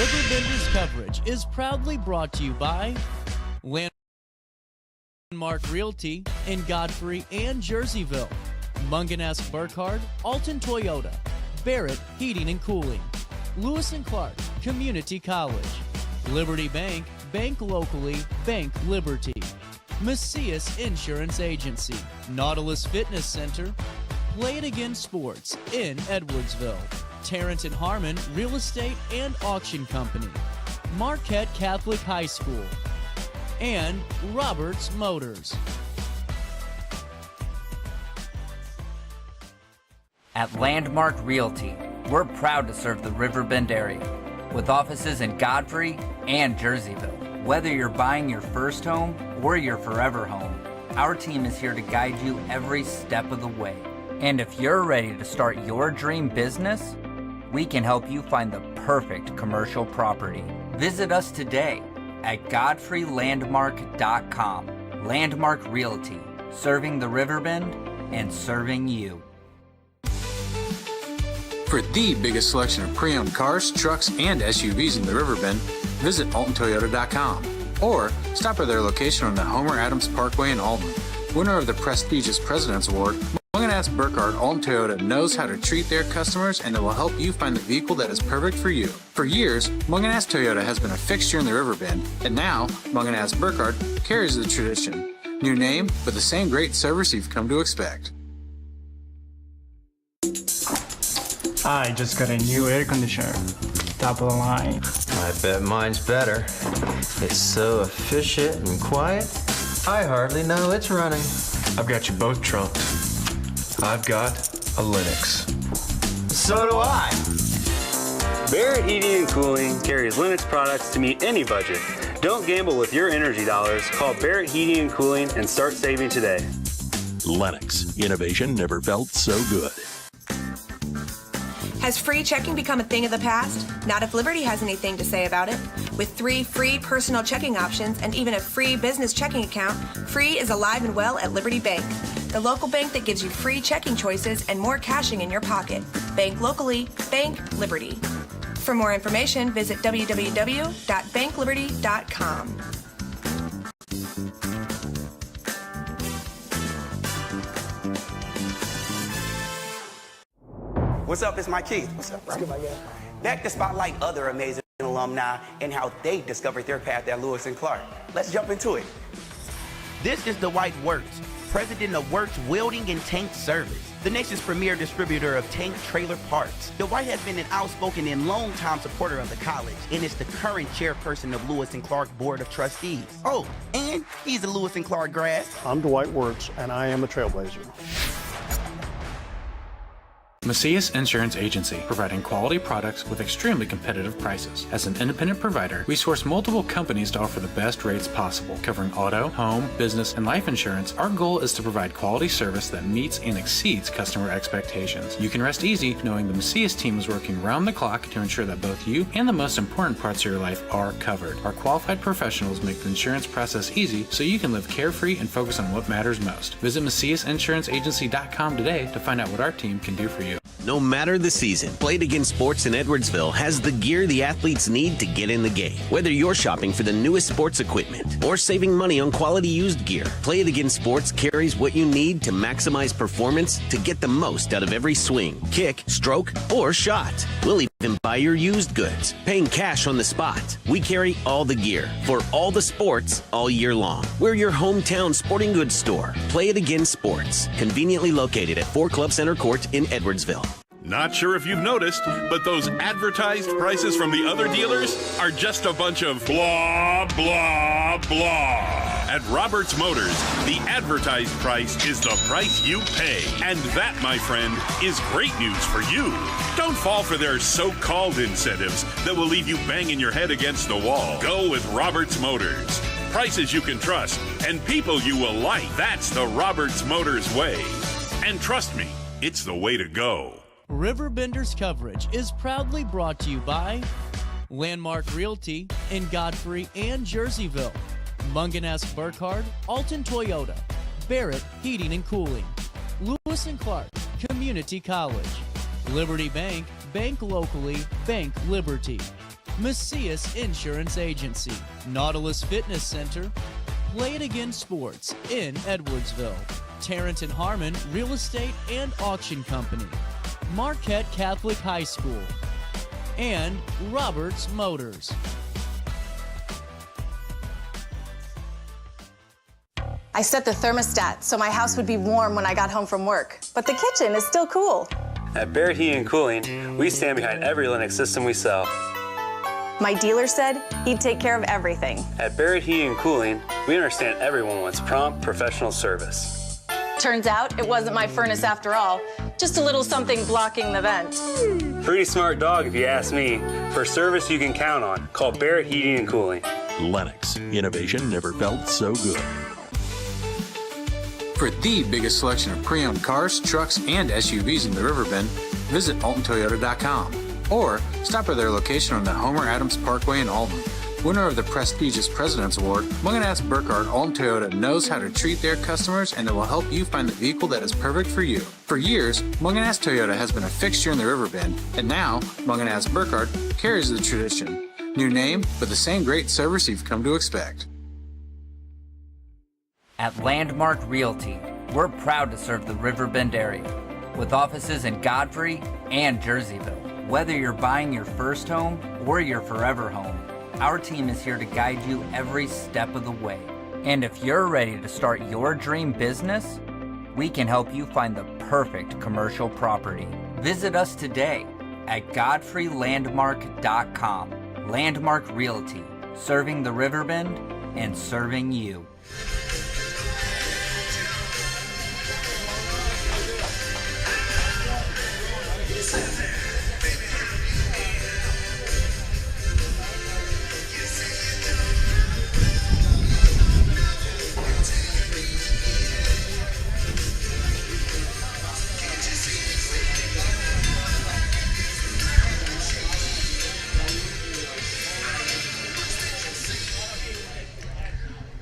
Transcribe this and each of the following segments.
RiverBenders coverage is proudly brought to you by Landmark Realty in Godfrey and Jerseyville, Munganess Burkhardt, Alton Toyota, Barrett Heating and Cooling, Lewis and Clark Community College, Liberty Bank, bank locally, bank Liberty, Macias Insurance Agency, Nautilus Fitness Center, Play It Again Sports in Edwardsville, Tarrant and Harmon Real Estate and Auction Company, Marquette Catholic High School, and Roberts Motors. At Landmark Realty, we're proud to serve the Riverbend area with offices in Godfrey and Jerseyville. Whether you're buying your first home or your forever home, our team is here to guide you every step of the way. And if you're ready to start your dream business, we can help you find the perfect commercial property. Visit us today at godfreylandmark.com. Landmark Realty, serving the Riverbend and serving you. For the biggest selection of pre-owned cars, trucks, and SUVs in the Riverbend, visit AltonToyota.com or stop by their location on the Homer Adams Parkway in Alton. Winner of the prestigious President's Award, Munganess Burkhardt Alton Toyota knows how to treat their customers, and it will help you find the vehicle that is perfect for you. For years, Munganess Toyota has been a fixture in the Riverbend, and now Munganess Burkhardt carries the tradition. New name, but the same great service you've come to expect. I just got a new air conditioner. Top of the line. I bet mine's better. It's so efficient and quiet, I hardly know it's running. I've got you both trumped. I've got a Linux. So do I. Barrett Heating and Cooling carries Linux products to meet any budget. Don't gamble with your energy dollars. Call Barrett Heating and Cooling and start saving today. Lennox. Innovation never felt so good. Has free checking become a thing of the past? Not if Liberty has anything to say about it. With 3 free personal checking options and even a free business checking account, free is alive and well at Liberty Bank, the local bank that gives you free checking choices and more cashing in your pocket. Bank locally, bank Liberty. For more information, visit www.bankliberty.com. What's up? It's Mike Keith. What's up, bro? Back to spotlight other amazing alumni and how they discovered their path at Lewis and Clark. Let's jump into it. This is Dwight Wirtz, president of Wirtz Welding and Tank Service, the nation's premier distributor of tank trailer parts. Dwight has been an outspoken and long-time supporter of the college and is the current chairperson of Lewis and Clark Board of Trustees. Oh, and he's a Lewis and Clark grad. I'm Dwight Wirtz, and I am a trailblazer. Macias Insurance Agency, providing quality products with extremely competitive prices. As an independent provider, we source multiple companies to offer the best rates possible. Covering auto, home, business, and life insurance, our goal is to provide quality service that meets and exceeds customer expectations. You can rest easy knowing the Macias team is working round the clock to ensure that both you and the most important parts of your life are covered. Our qualified professionals make the insurance process easy so you can live carefree and focus on what matters most. Visit MaciasInsuranceAgency.com today to find out what our team can do for you. No matter the season, Play It Again Sports in Edwardsville has the gear the athletes need to get in the game. Whether you're shopping for the newest sports equipment or saving money on quality used gear, Play It Again Sports carries what you need to maximize performance to get the most out of every swing, kick, stroke, or shot. We'll even buy your used goods, paying cash on the spot. We carry all the gear for all the sports all year long. We're your hometown sporting goods store. Play It Again Sports, conveniently located at 4 Club Center Court in Edwardsville. Not sure if you've noticed, but those advertised prices from the other dealers are just a bunch of blah, blah, blah. At Roberts Motors, the advertised price is the price you pay. And that, my friend, is great news for you. Don't fall for their so-called incentives that will leave you banging your head against the wall. Go with Roberts Motors. Prices you can trust and people you will like. That's the Roberts Motors way. And trust me, it's the way to go. RiverBenders coverage is proudly brought to you by Landmark Realty in Godfrey and Jerseyville, Munganess Burkhardt, Alton Toyota, Barrett Heating and Cooling, Lewis and Clark Community College, Liberty Bank, bank locally, bank Liberty, Macias Insurance Agency, Nautilus Fitness Center, Play It Again Sports in Edwardsville, Tarrant and Harmon Real Estate and Auction Company, Marquette Catholic High School, and Roberts Motors. I set the thermostat so my house would be warm when I got home from work, but the kitchen is still cool. At Barrett Heating and Cooling, we stand behind every Lennox system we sell. My dealer said he'd take care of everything. At Barrett Heating and Cooling, we understand everyone wants prompt, professional service. Turns out it wasn't my furnace after all, just a little something blocking the vent. Pretty smart dog if you ask me. For service you can count on, call Barrett Heating and Cooling. Lennox, innovation never felt so good. For the biggest selection of pre-owned cars, trucks, and SUVs in the Riverbend, visit AltonToyota.com or stop by their location on the Homer Adams Parkway in Alton. Winner of the prestigious President's Award, Munganast Burkhardt Alton Toyota knows how to treat their customers, and they will help you find the vehicle that is perfect for you. For years, Munganast Toyota has been a fixture in the Riverbend, and now Munganast Burkhardt carries the tradition. New name, but the same great service you've come to expect. At Landmark Realty, we're proud to serve the Riverbend area with offices in Godfrey and Jerseyville. Whether you're buying your first home or your forever home, our team is here to guide you every step of the way. And if you're ready to start your dream business, we can help you find the perfect commercial property. Visit us today at godfreylandmark.com. Landmark Realty, serving the Riverbend and serving you.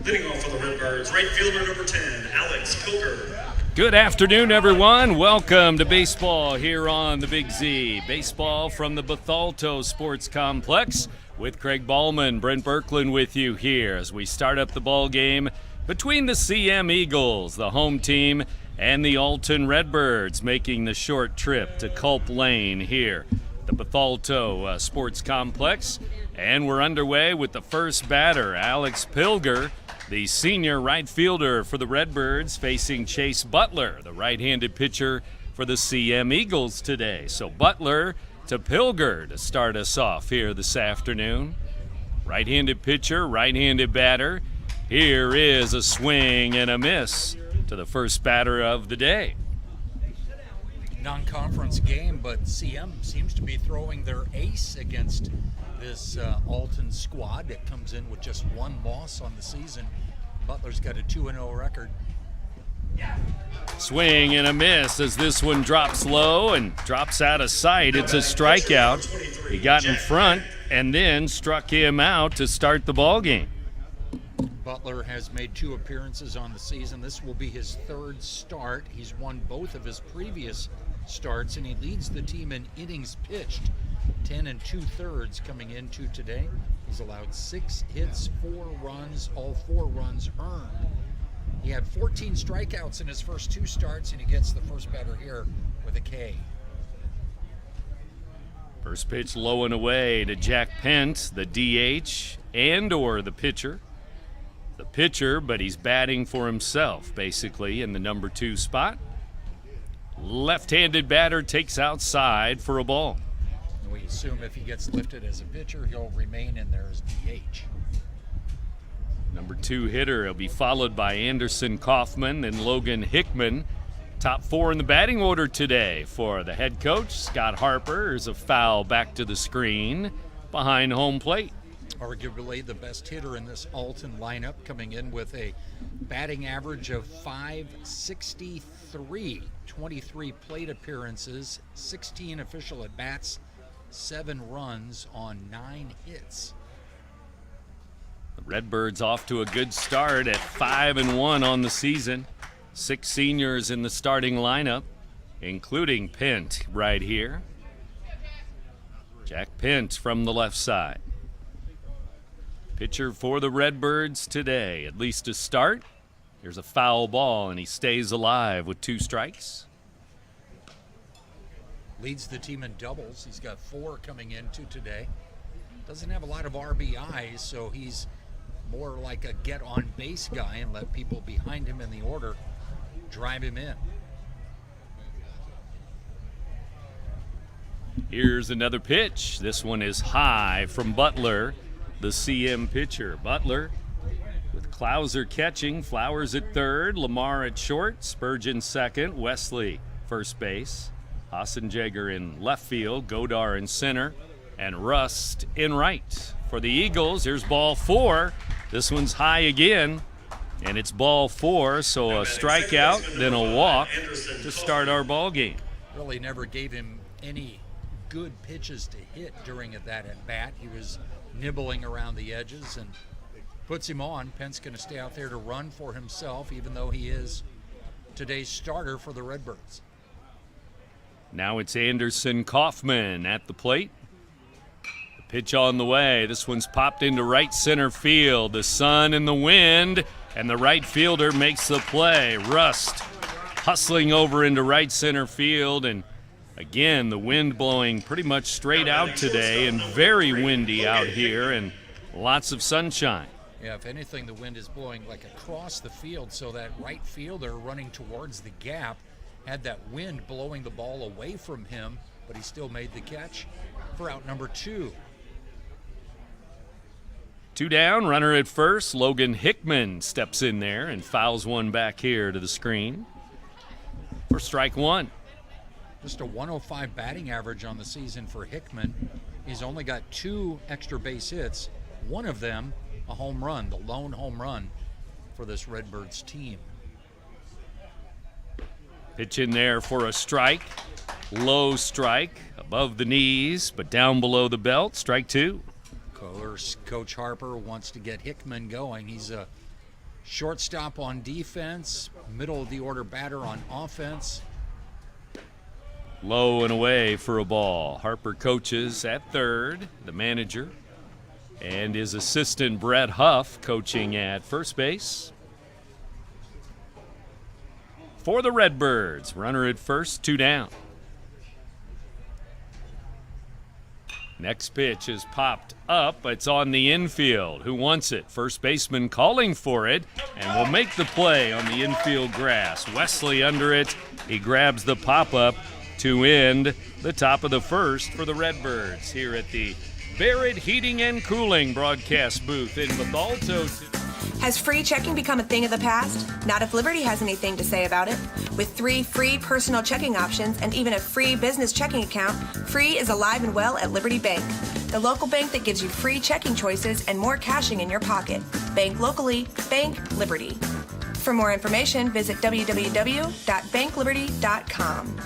Leading off for the Redbirds, right fielder number 10, Alex Pilger. Good afternoon, everyone. Welcome to baseball here on the Big Z. Baseball from the Bethalto Sports Complex with Craig Ballman, Brent Berkland with you here as we start up the ball game between the CM Eagles, the home team, and the Alton Redbirds, making the short trip to Culp Lane here, the Bethalto Sports Complex. And we're underway with the first batter, Alex Pilger, the senior right fielder for the Redbirds, facing Chase Butler, the right-handed pitcher for the CM Eagles today. So Butler to Pilger to start us off here this afternoon. Right-handed pitcher, right-handed batter. Here is a swing and a miss to the first batter of the day. Non-conference game, but CM seems to be throwing their ace against this Alton squad that comes in with just one loss on the season. Butler's got a 2-0 record. Swing and a miss as this one drops low and drops out of sight. It's a strikeout. He got in front and then struck him out to start the ball game. Butler has made 2 appearances on the season. This will be his 3rd start. He's won both of his previous starts, and he leads the team in innings pitched, 10 2/3 coming into today. He's allowed 6 hits, 4 runs, all 4 runs earned. He had 14 strikeouts in his first 2 starts, and he gets the first batter here with a K. First pitch low and away to Jack Pent, the DH and or the pitcher. The pitcher, but he's batting for himself, basically, in the number 2 spot. Left-handed batter takes outside for a ball. We assume if he gets lifted as a pitcher, he'll remain in there as DH. Number 2 hitter, he'll be followed by Anderson Kaufman and Logan Hickman. Top 4 in the batting order today for the head coach, Scott Harper. There's a foul back to the screen behind home plate. Arguably the best hitter in this Alton lineup, coming in with a batting average of .563, 23 plate appearances, 16 official at-bats, 7 runs on 9 hits. The Redbirds off to a good start at 5-1 on the season. 6 seniors in the starting lineup, including Pent right here. Jack Pent from the left side. Pitcher for the Redbirds today, at least to start. Here's a foul ball, and he stays alive with 2 strikes. Leads the team in doubles. He's got 4 coming into today. Doesn't have a lot of RBIs, so he's more like a get-on-base guy and let people behind him in the order drive him in. Here's another pitch. This one is high from Butler, the CM pitcher. Butler with Klauser catching, Flowers at third, Lamar at short, Spurgeon second, Wesley first base, Hassenjager in left field, Godar in center, and Rust in right. For the Eagles, here's ball 4. This one's high again, and it's ball 4, so a strikeout, then a walk to start our ball game. Really never gave him any good pitches to hit during that at-bat. He was nibbling around the edges and puts him on. Pence going to stay out there to run for himself, even though he is today's starter for the Redbirds. Now it's Anderson Kaufman at the plate. The pitch on the way. This one's popped into right center field. The sun and the wind, and the right fielder makes the play. Rust hustling over into right center field, and again, the wind blowing pretty much straight out today, and very windy out here, and lots of sunshine. Yeah, if anything, the wind is blowing like across the field, so that right fielder running towards the gap had that wind blowing the ball away from him, but he still made the catch for out number 2. 2 down, runner at first. Logan Hickman steps in there and fouls one back here to the screen for strike 1. Just a 105 batting average on the season for Hickman. He's only got 2 extra base hits, one of them a home run, the lone home run for this Redbirds team. Pitch in there for a strike. Low strike, above the knees, but down below the belt. Strike 2. Coach Harper wants to get Hickman going. He's a shortstop on defense, middle of the order batter on offense. Low and away for a ball. Harper coaches at third, the manager, and his assistant Brett Huff coaching at first base. For the Redbirds, runner at first, 2 down. Next pitch is popped up. It's on the infield. Who wants it? First baseman calling for it, and will make the play on the infield grass. Wesley under it. He grabs the pop-up to end the top of the first for the Redbirds here at the Barrett Heating and Cooling broadcast booth in Bethalto. Has free checking become a thing of the past? Not if Liberty has anything to say about it. With 3 free personal checking options and even a free business checking account, free is alive and well at Liberty Bank, the local bank that gives you free checking choices and more cashing in your pocket. Bank locally, bank Liberty. For more information, visit www.bankliberty.com.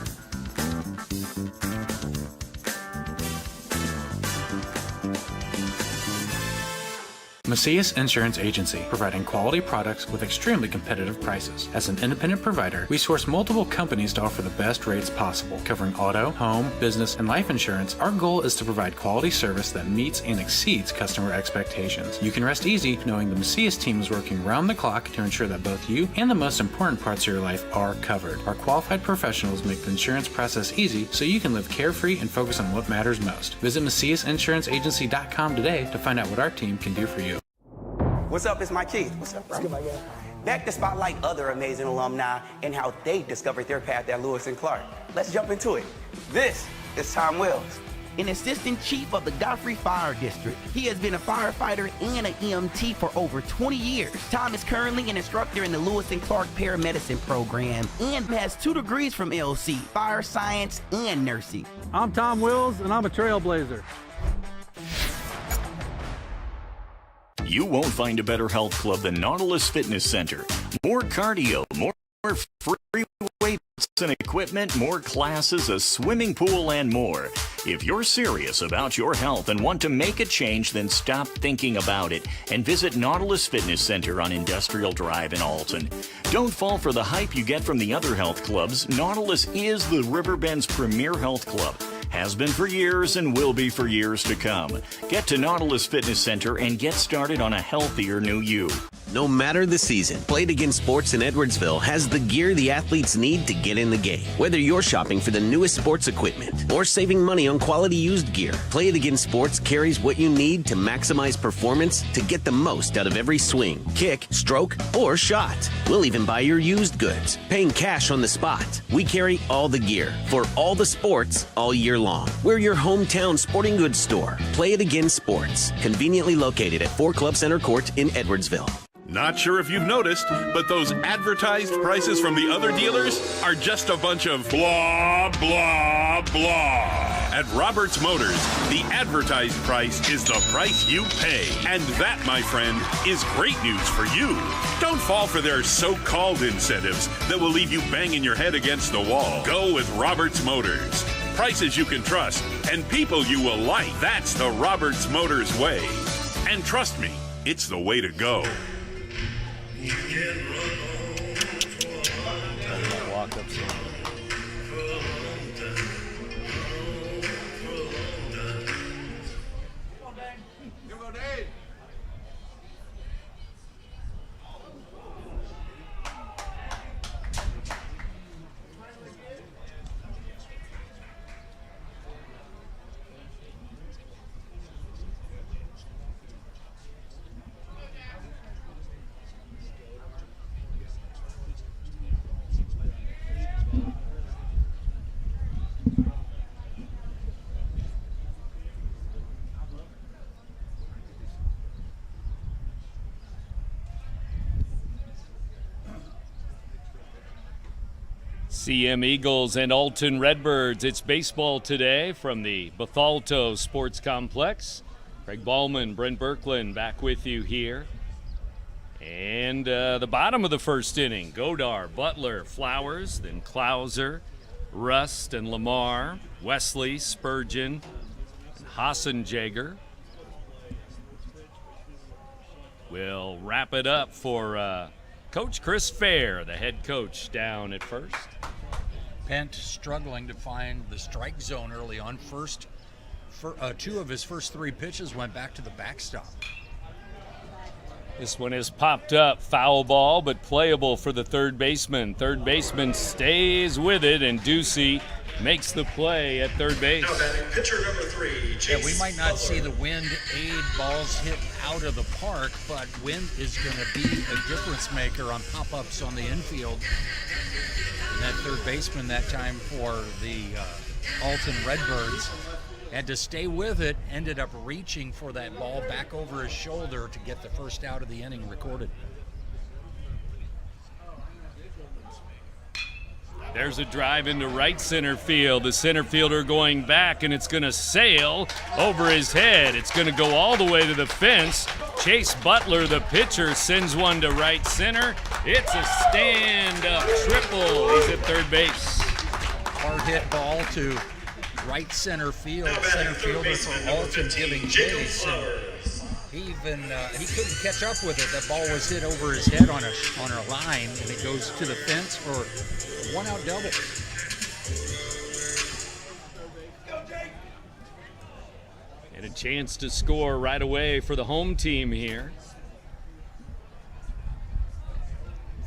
Macias Insurance Agency, providing quality products with extremely competitive prices. As an independent provider, we source multiple companies to offer the best rates possible. Covering auto, home, business, and life insurance, our goal is to provide quality service that meets and exceeds customer expectations. You can rest easy knowing the Macias team is working round the clock to ensure that both you and the most important parts of your life are covered. Our qualified professionals make the insurance process easy so you can live carefree and focus on what matters most. Visit MaciasInsuranceAgency.com today to find out what our team can do for you. What's up? It's Mike Keith. What's up, bro? Back to spotlight other amazing alumni and how they discovered their path at Lewis and Clark. Let's jump into it. This is Tom Wells. An assistant chief of the Godfrey Fire District. He has been a firefighter and an EMT for over 20 years. Tom is currently an instructor in the Lewis and Clark Paramedicine program and has 2 degrees from LC, fire science and nursing. I'm Tom Wills, and I'm a trailblazer. You won't find a better health club than Nautilus Fitness Center. More cardio, more free weights and equipment, more classes, a swimming pool, and more. If you're serious about your health and want to make a change, then stop thinking about it and visit Nautilus Fitness Center on Industrial Drive in Alton. Don't fall for the hype you get from the other health clubs. Nautilus is the Riverbend's premier health club. Has been for years and will be for years to come. Get to Nautilus Fitness Center and get started on a healthier new you. No matter the season, Play It Again Sports in Edwardsville has the gear the athletes need to get in the game. Whether you're shopping for the newest sports equipment or saving money on quality used gear, Play It Again Sports carries what you need to maximize performance to get the most out of every swing, kick, stroke, or shot. We'll even buy your used goods, paying cash on the spot. We carry all the gear for all the sports all year long. We're your hometown sporting goods store. Play It Again Sports, conveniently located at 4 Club Center Court in Edwardsville. Not sure if you've noticed, but those advertised prices from the other dealers are just a bunch of blah, blah, blah. At Roberts Motors, the advertised price is the price you pay. And that, my friend, is great news for you. Don't fall for their so-called incentives that will leave you banging your head against the wall. Go with Roberts Motors. Prices you can trust and people you will like. That's the Roberts Motors way. And trust me, it's the way to go. Walk up some. CM Eagles and Alton Redbirds. It's baseball today from the Bethalto Sports Complex. Craig Ballman, Brent Berkland back with you here. And the bottom of the first inning, Godar, Butler, Flowers, then Klauser, Rust and Lamar, Wesley, Spurgeon, and Hassenjager. We'll wrap it up for Coach Chris Fair, the head coach, down at first. Pent struggling to find the strike zone early on. Two of his first 3 pitches went back to the backstop. This one has popped up. Foul ball, but playable for the third baseman. Third baseman stays with it, and Ducey makes the play at third base. Now batting pitcher number 3, Yeah, we might not see the wind aid balls hit out of the park, but wind is going to be a difference maker on pop-ups on the infield. And that third baseman that time for the Alton Redbirds had to stay with it, ended up reaching for that ball back over his shoulder to get the first out of the inning recorded. There's a drive into right center field. The center fielder going back, and it's going to sail over his head. It's going to go all the way to the fence. Chase Butler, the pitcher, sends one to right center. It's a stand-up triple. He's at third base. Hard hit ball to right center field. Center fielder for Alton giving chase. He couldn't catch up with it. That ball was hit over his head on a line, and it goes to the fence for a 1-out double. And a chance to score right away for the home team here.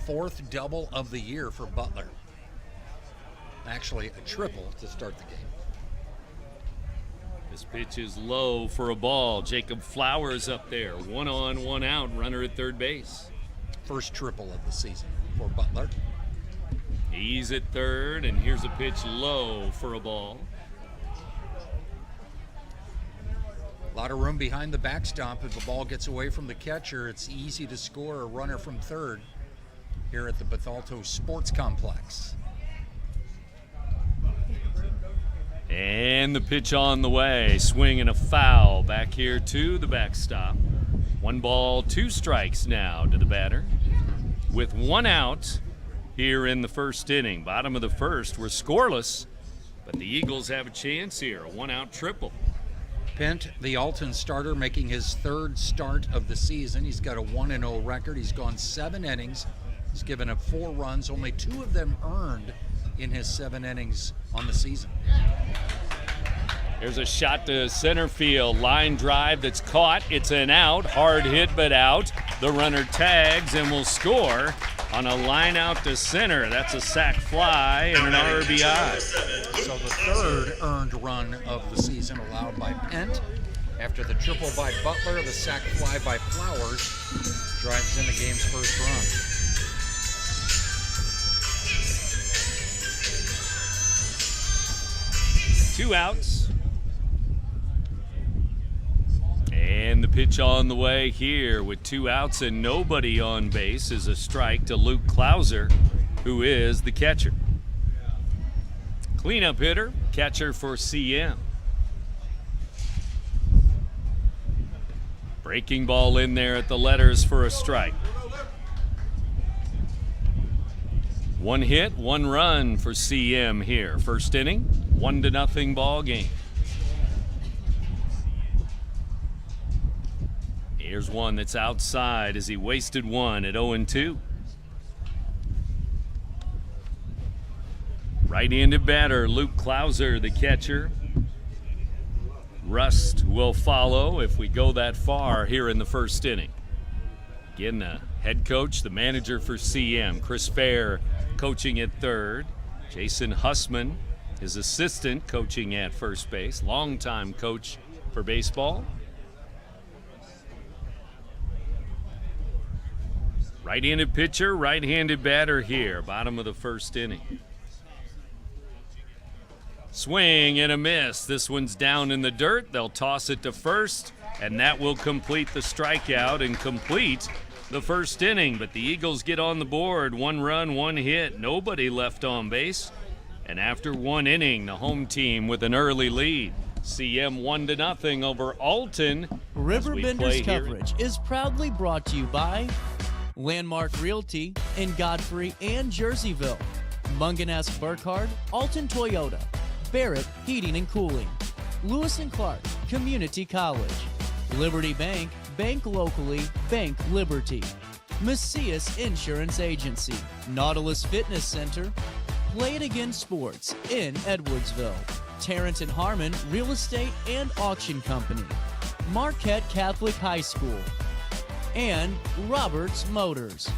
4th double of the year for Butler. Actually, a triple to start the game. This pitch is low for a ball. Jacob Flowers up there. 1 on, 1 out, runner at third base. First triple of the season for Butler. He's at third, and here's a pitch low for a ball. A lot of room behind the backstop. If the ball gets away from the catcher, it's easy to score a runner from third here at the Bethalto Sports Complex. And the pitch on the way. Swing and a foul back here to the backstop. 1 ball, 2 strikes now to the batter. With 1 out here in the first inning. Bottom of the first, we're scoreless, but the Eagles have a chance here. A 1-out triple. Pent, the Alton starter, making his 3rd start of the season. He's got a 1-0 record. He's gone 7 innings. He's given up 4 runs, only 2 of them earned in his 7 innings on the season. There's a shot to center field. Line drive that's caught. It's an out. Hard hit, but out. The runner tags and will score on a line out to center. That's a sac fly and an RBI. So the third earned run of the season allowed by Pent. After the triple by Butler, the sac fly by Flowers drives in the game's first run. Two outs. And the pitch on the way here with 2 outs and nobody on base is a strike to Luke Klauser, who is the catcher. Cleanup hitter, catcher for CM. Breaking ball in there at the letters for a strike. 1 hit, 1 run for CM here. First inning, 1-0 ball game. Here's one that's outside as he wasted one at 0-2. Right-handed batter Luke Klauser, the catcher. Rust will follow if we go that far here in the first inning. Again, the head coach, the manager for CM, Chris Fair, coaching at third. Jason Hussman, his assistant, coaching at first base. Longtime coach for baseball. Right-handed pitcher, right-handed batter here, bottom of the first inning. Swing and a miss. This one's down in the dirt. They'll toss it to first, and that will complete the strikeout and complete the first inning. But the Eagles get on the board. 1 run, 1 hit, nobody left on base. And after 1 inning, the home team with an early lead. CM 1-0 over Alton. RiverBender's coverage is proudly brought to you by Landmark Realty in Godfrey and Jerseyville, Mungan Burkhardt, Alton Toyota, Barrett Heating and Cooling, Lewis & Clark Community College, Liberty Bank, bank locally, bank Liberty, Macias Insurance Agency, Nautilus Fitness Center, Play It Again Sports in Edwardsville, Tarrant and Harmon Real Estate and Auction Company, Marquette Catholic High School, and Roberts Motors.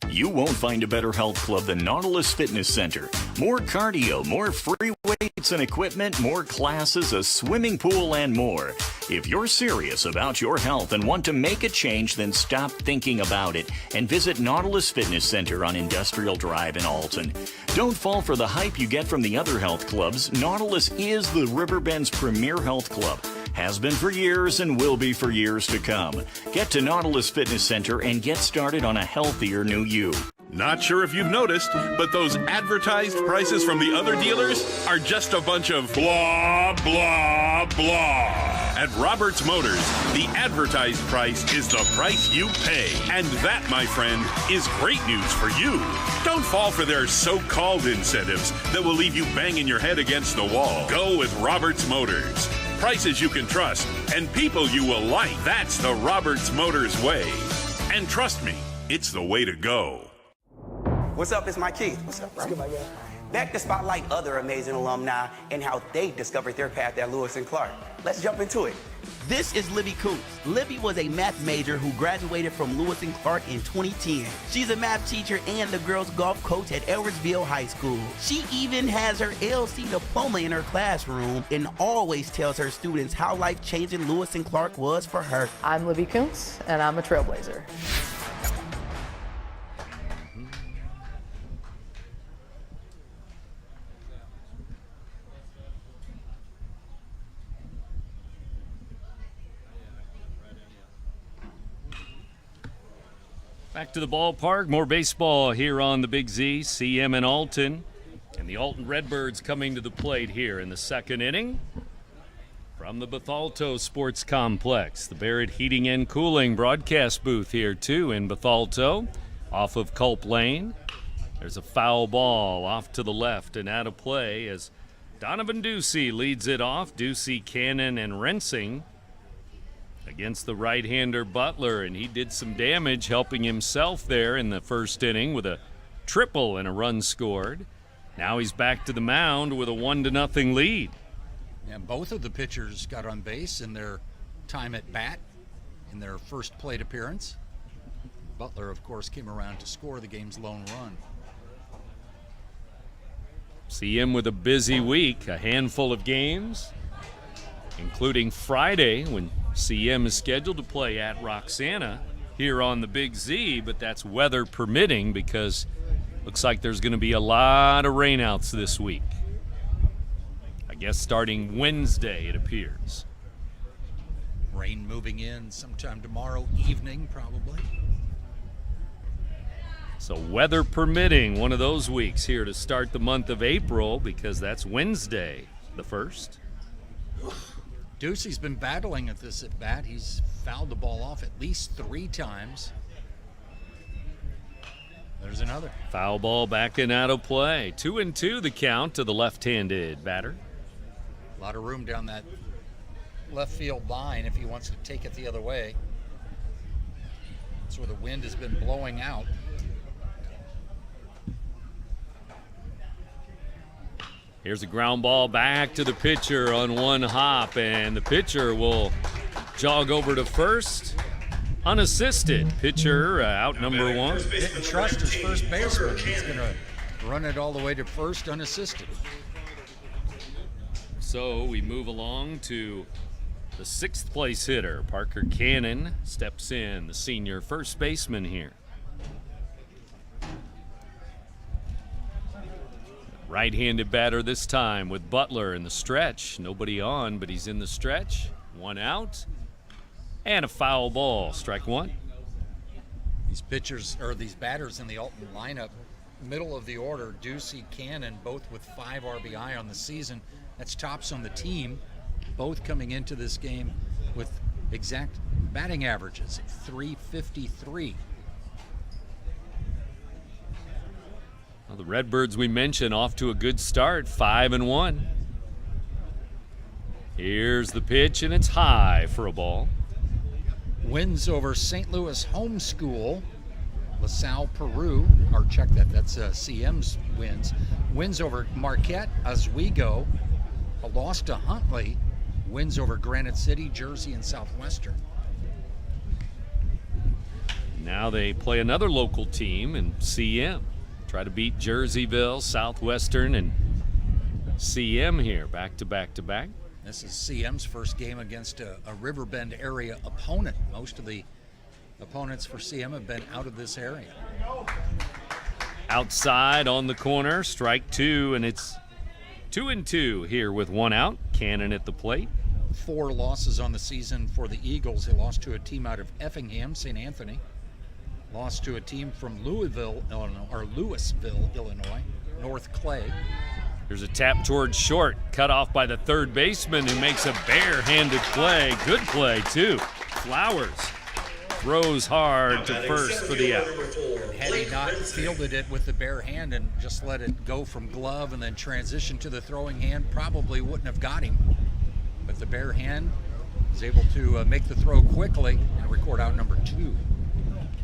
You won't find a better health club than Nautilus Fitness Center. More cardio, more free weights and equipment, more classes, a swimming pool, and more. If you're serious about your health and want to make a change, then stop thinking about it and visit Nautilus Fitness Center on Industrial Drive in Alton. Don't fall for the hype you get from the other health clubs. Nautilus is the Riverbend's premier health club. Has been for years and will be for years to come. Get to Nautilus Fitness Center and get started on a healthier new you. Not sure if you've noticed, but those advertised prices from the other dealers are just a bunch of blah, blah, blah. At Roberts Motors, the advertised price is the price you pay. And that, my friend, is great news for you. Don't fall for their so-called incentives that will leave you banging your head against the wall. Go with Roberts Motors. Prices you can trust and people you will like. That's the Roberts Motors way. And trust me, it's the way to go. What's up? It's my Keith. What's up, bro? What's good, my guy? Back to spotlight other amazing alumni and how they discovered their path at Lewis & Clark. Let's jump into it. This is Libby Kuntz. Libby was a math major who graduated from Lewis & Clark in 2010. She's a math teacher and the girls golf coach at Edwardsville High School. She even has her LC diploma in her classroom and always tells her students how life-changing Lewis & Clark was for her. I'm Libby Kuntz, and I'm a trailblazer. Back to the ballpark, more baseball here on the Big Z, CM and Alton. And the Alton Redbirds coming to the plate here in the second inning. From the Bethalto Sports Complex, the Barrett Heating and Cooling broadcast booth here too in Bethalto, off of Culp Lane. There's a foul ball off to the left and out of play as Donovan Ducey leads it off. Ducey, Cannon, and Rensing against the right-hander Butler, and he did some damage helping himself there in the first inning with a triple and a run scored. Now he's back to the mound with a 1-0 lead. And both of the pitchers got on base in their time at bat in their first plate appearance. Butler, of course, came around to score the game's lone run. CM with a busy week, a handful of games, including Friday when CM is scheduled to play at Roxana here on the Big Z, but that's weather permitting because looks like there's going to be a lot of rainouts this week. I guess starting Wednesday, it appears. Rain moving in sometime tomorrow evening, probably. So weather permitting, one of those weeks here to start the month of April because that's Wednesday, the 1st. Ducey's been battling at this at bat. He's fouled the ball off at least 3 times. There's another. Foul ball back and out of play. 2-2 the count to the left-handed batter. A lot of room down that left field line if he wants to take it the other way. That's where the wind has been blowing out. Here's a ground ball back to the pitcher on one hop, and the pitcher will jog over to first unassisted. Pitcher out number 1. Didn't trust his first baseman. He's going to run it all the way to first unassisted. So we move along to the 6th place hitter. Parker Cannon steps in, the senior first baseman here. Right-handed batter this time with Butler in the stretch. Nobody on, but he's in the stretch. 1 out. And a foul ball, strike 1. These pitchers, or these batters in the Alton lineup, middle of the order, Ducey, Cannon, both with 5 RBI on the season. That's tops on the team, both coming into this game with exact batting averages of .353. Well, the Redbirds we mentioned off to a good start, 5-1. Here's the pitch, and it's high for a ball. Wins over St. Louis Homeschool, LaSalle, Peru, or check that, that's CM's wins. Wins over Marquette, Oswego, a loss to Huntley, wins over Granite City, Jersey, and Southwestern. Now they play another local team in CM. Try to beat Jerseyville, Southwestern, and CM here, back to back to back. This is CM's first game against a Riverbend area opponent. Most of the opponents for CM have been out of this area. Outside on the corner, strike 2, and it's 2-2 here with 1 out. Cannon at the plate. 4 losses on the season for the Eagles. They lost to a team out of Effingham, St. Anthony. Lost to a team from Louisville, Illinois, North Clay. There's a tap towards short, cut off by the third baseman who makes a bare-handed play. Good play, too. Flowers throws hard to first for the out. Had he not fielded it with the bare hand and just let it go from glove and then transition to the throwing hand, probably wouldn't have got him. But the bare hand was able to make the throw quickly and record out number 2.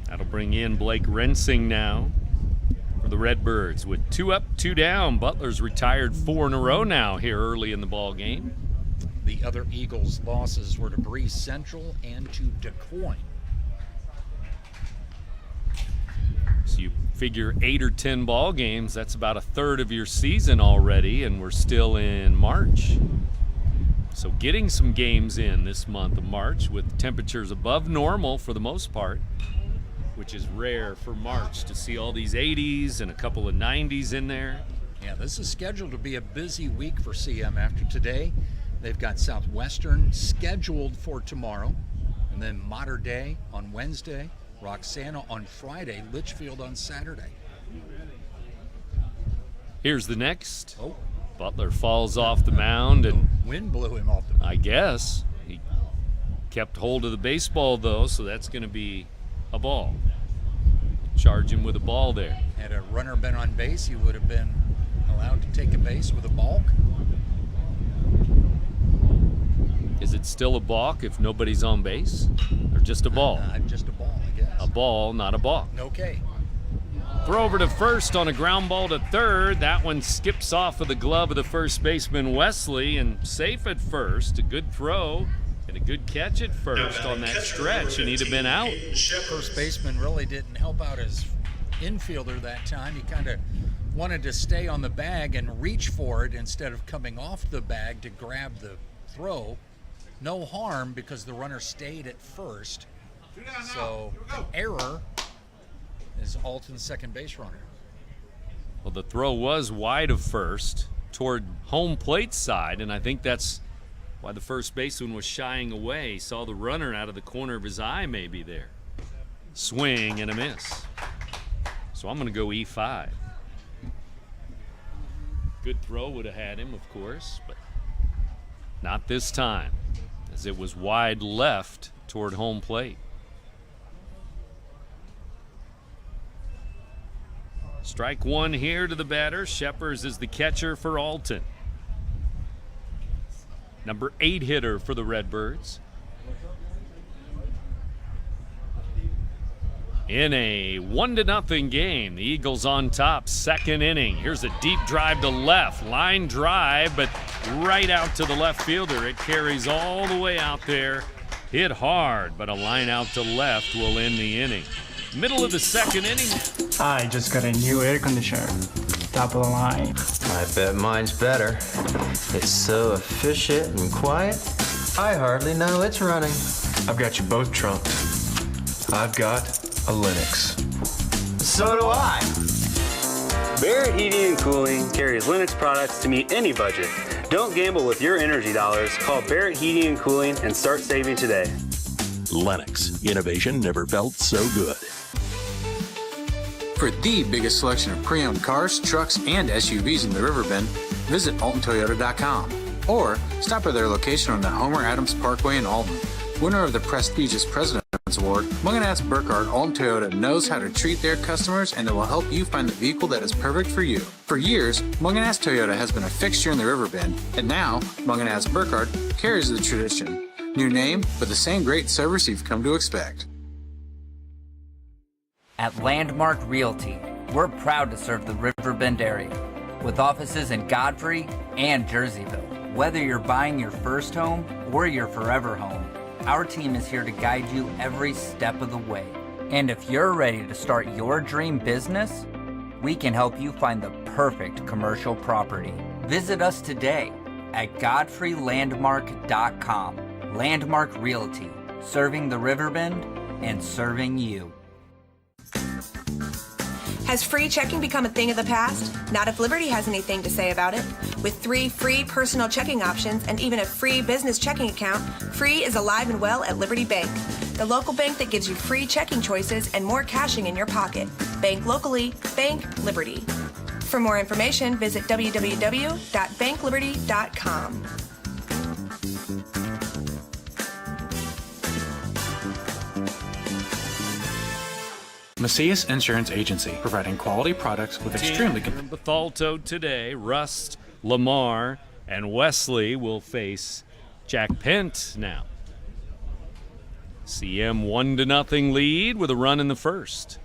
That'll bring in Blake Rensing now for the Redbirds with 2 up, 2 down. Butler's retired 4 in a row now here early in the ball game. The other Eagles' losses were to Breeze Central and to DeCoin. So you figure 8 or 10 ball games, that's about a third of your season already, and we're still in March. So getting some games in this month of March with temperatures above normal for the most part, which is rare for March to see all these 80s and a couple of 90s in there. Yeah, this is scheduled to be a busy week for CM after today. They've got Southwestern scheduled for tomorrow, and then Mater Dei on Wednesday, Roxana on Friday, Litchfield on Saturday. Here's the next. Oh. Butler falls off the mound, and wind blew him off the mound. I guess. He kept hold of the baseball, though, so that's going to be a ball. Charge him with a ball there. Had a runner been on base, he would have been allowed to take a base with a balk. Is it still a balk if nobody's on base? Or just a ball? Just a ball, I guess. A ball, not a balk. Okay. Throw over to first on a ground ball to third. That one skips off of the glove of the first baseman, Wesley, and safe at first. A good throw and a good catch at first on that stretch, and he'd have been out. First baseman really didn't help out his infielder that time. He kind of wanted to stay on the bag and reach for it instead of coming off the bag to grab the throw. No harm because the runner stayed at first. So an error is Alton's second base runner. Well, the throw was wide of first toward home plate side, and I think that's why the first baseman was shying away. He saw the runner out of the corner of his eye maybe there. Swing and a miss. So I'm going to go E5. Good throw would have had him, of course, but not this time, as it was wide left toward home plate. Strike one here to the batter. Sheppers is the catcher for Alton. Number 8 hitter for the Redbirds. In a 1-0 game, the Eagles on top, second inning. Here's a deep drive to left, line drive, but right out to the left fielder. It carries all the way out there, hit hard, but a line out to left will end the inning. Middle of the second inning. I just got a new air conditioner, top of the line. I bet mine's better. It's so efficient and quiet, I hardly know it's running. I've got you both trunked. I've got a Linux. So do I. Barrett Heating and Cooling carries Linux products to meet any budget. Don't gamble with your energy dollars. Call Barrett Heating and Cooling and start saving today. Lennox. Innovation never felt so good. For the biggest selection of pre-owned cars, trucks, and SUVs in the Riverbend, visit AltonToyota.com or stop at their location on the Homer Adams Parkway in Alton. Winner of the prestigious President's Award, Mungenast-Burkhardt Alton Toyota knows how to treat their customers, and they will help you find the vehicle that is perfect for you. For years, Mungenast Toyota has been a fixture in the Riverbend, and now Mungenast-Burkhardt carries the tradition. New name, but the same great service you've come to expect. At Landmark Realty, we're proud to serve the Riverbend area with offices in Godfrey and Jerseyville. Whether you're buying your first home or your forever home, our team is here to guide you every step of the way. And if you're ready to start your dream business, we can help you find the perfect commercial property. Visit us today at godfreylandmark.com. Landmark Realty, serving the Riverbend and serving you. Has free checking become a thing of the past? Not if Liberty has anything to say about it. With 3 free personal checking options and even a free business checking account, free is alive and well at Liberty Bank, the local bank that gives you free checking choices and more cashing in your pocket. Bank locally, bank Liberty. For more information, visit www.bankliberty.com. Macias Insurance Agency, providing quality products with extremely Bethalto today. Rust, Lamar, and Wesley will face Jack Pent now. CM 1-0 lead with a run in the first.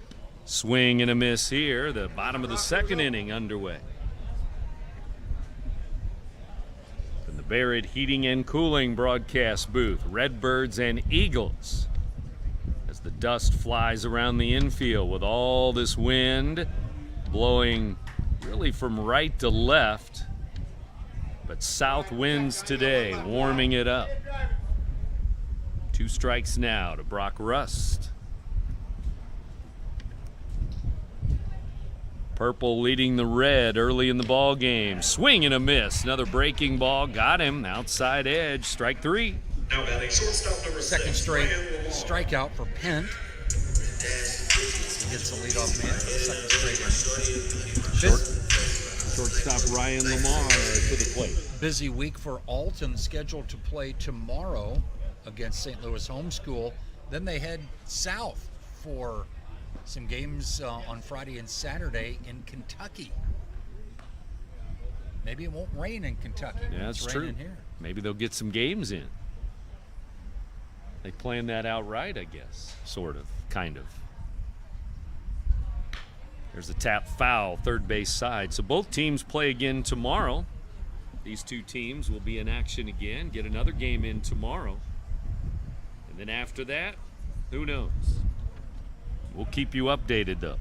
Swing and a miss here. The bottom of the second inning underway. From the Barrett Heating and Cooling broadcast booth, Redbirds and Eagles. As the dust flies around the infield with all this wind blowing really from right to left, but south winds today warming it up. 2 strikes now to Brock Rust. Purple leading the red early in the ball game. Swing and a miss. Another breaking ball. Got him. Outside edge. Strike 3. Now batting shortstop number 6. Second straight strikeout for Pent. He gets the leadoff man for the second straight. Shortstop Ryan Lamar to the plate. Busy week for Alton, scheduled to play tomorrow against St. Louis Homeschool. Then they head south for some games on Friday and Saturday in Kentucky. Maybe it won't rain in Kentucky. Yeah, that's true. Here. Maybe they'll get some games in. They planned that out right, I guess. Sort of, kind of. There's a tap foul, third base side. So both teams play again tomorrow. These two teams will be in action again, get another game in tomorrow. And then after that, who knows? We'll keep you updated, though.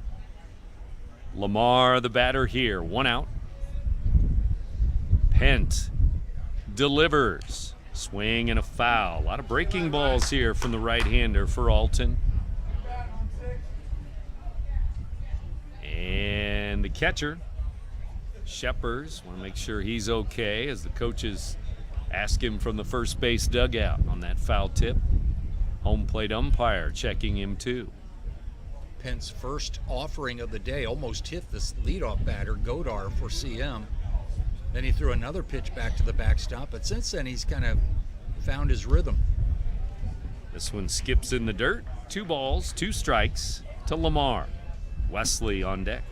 Lamar, the batter here, 1 out. Pent delivers. Swing and a foul. A lot of breaking balls here from the right-hander for Alton. And the catcher, Sheppers, want to make sure he's okay as the coaches ask him from the first base dugout on that foul tip. Home plate umpire checking him too. Pent's first offering of the day almost hit this leadoff batter, Godar, for CM. Then he threw another pitch back to the backstop, but since then he's kind of found his rhythm. This one skips in the dirt. 2 balls, 2 strikes to Lamar. Wesley on deck.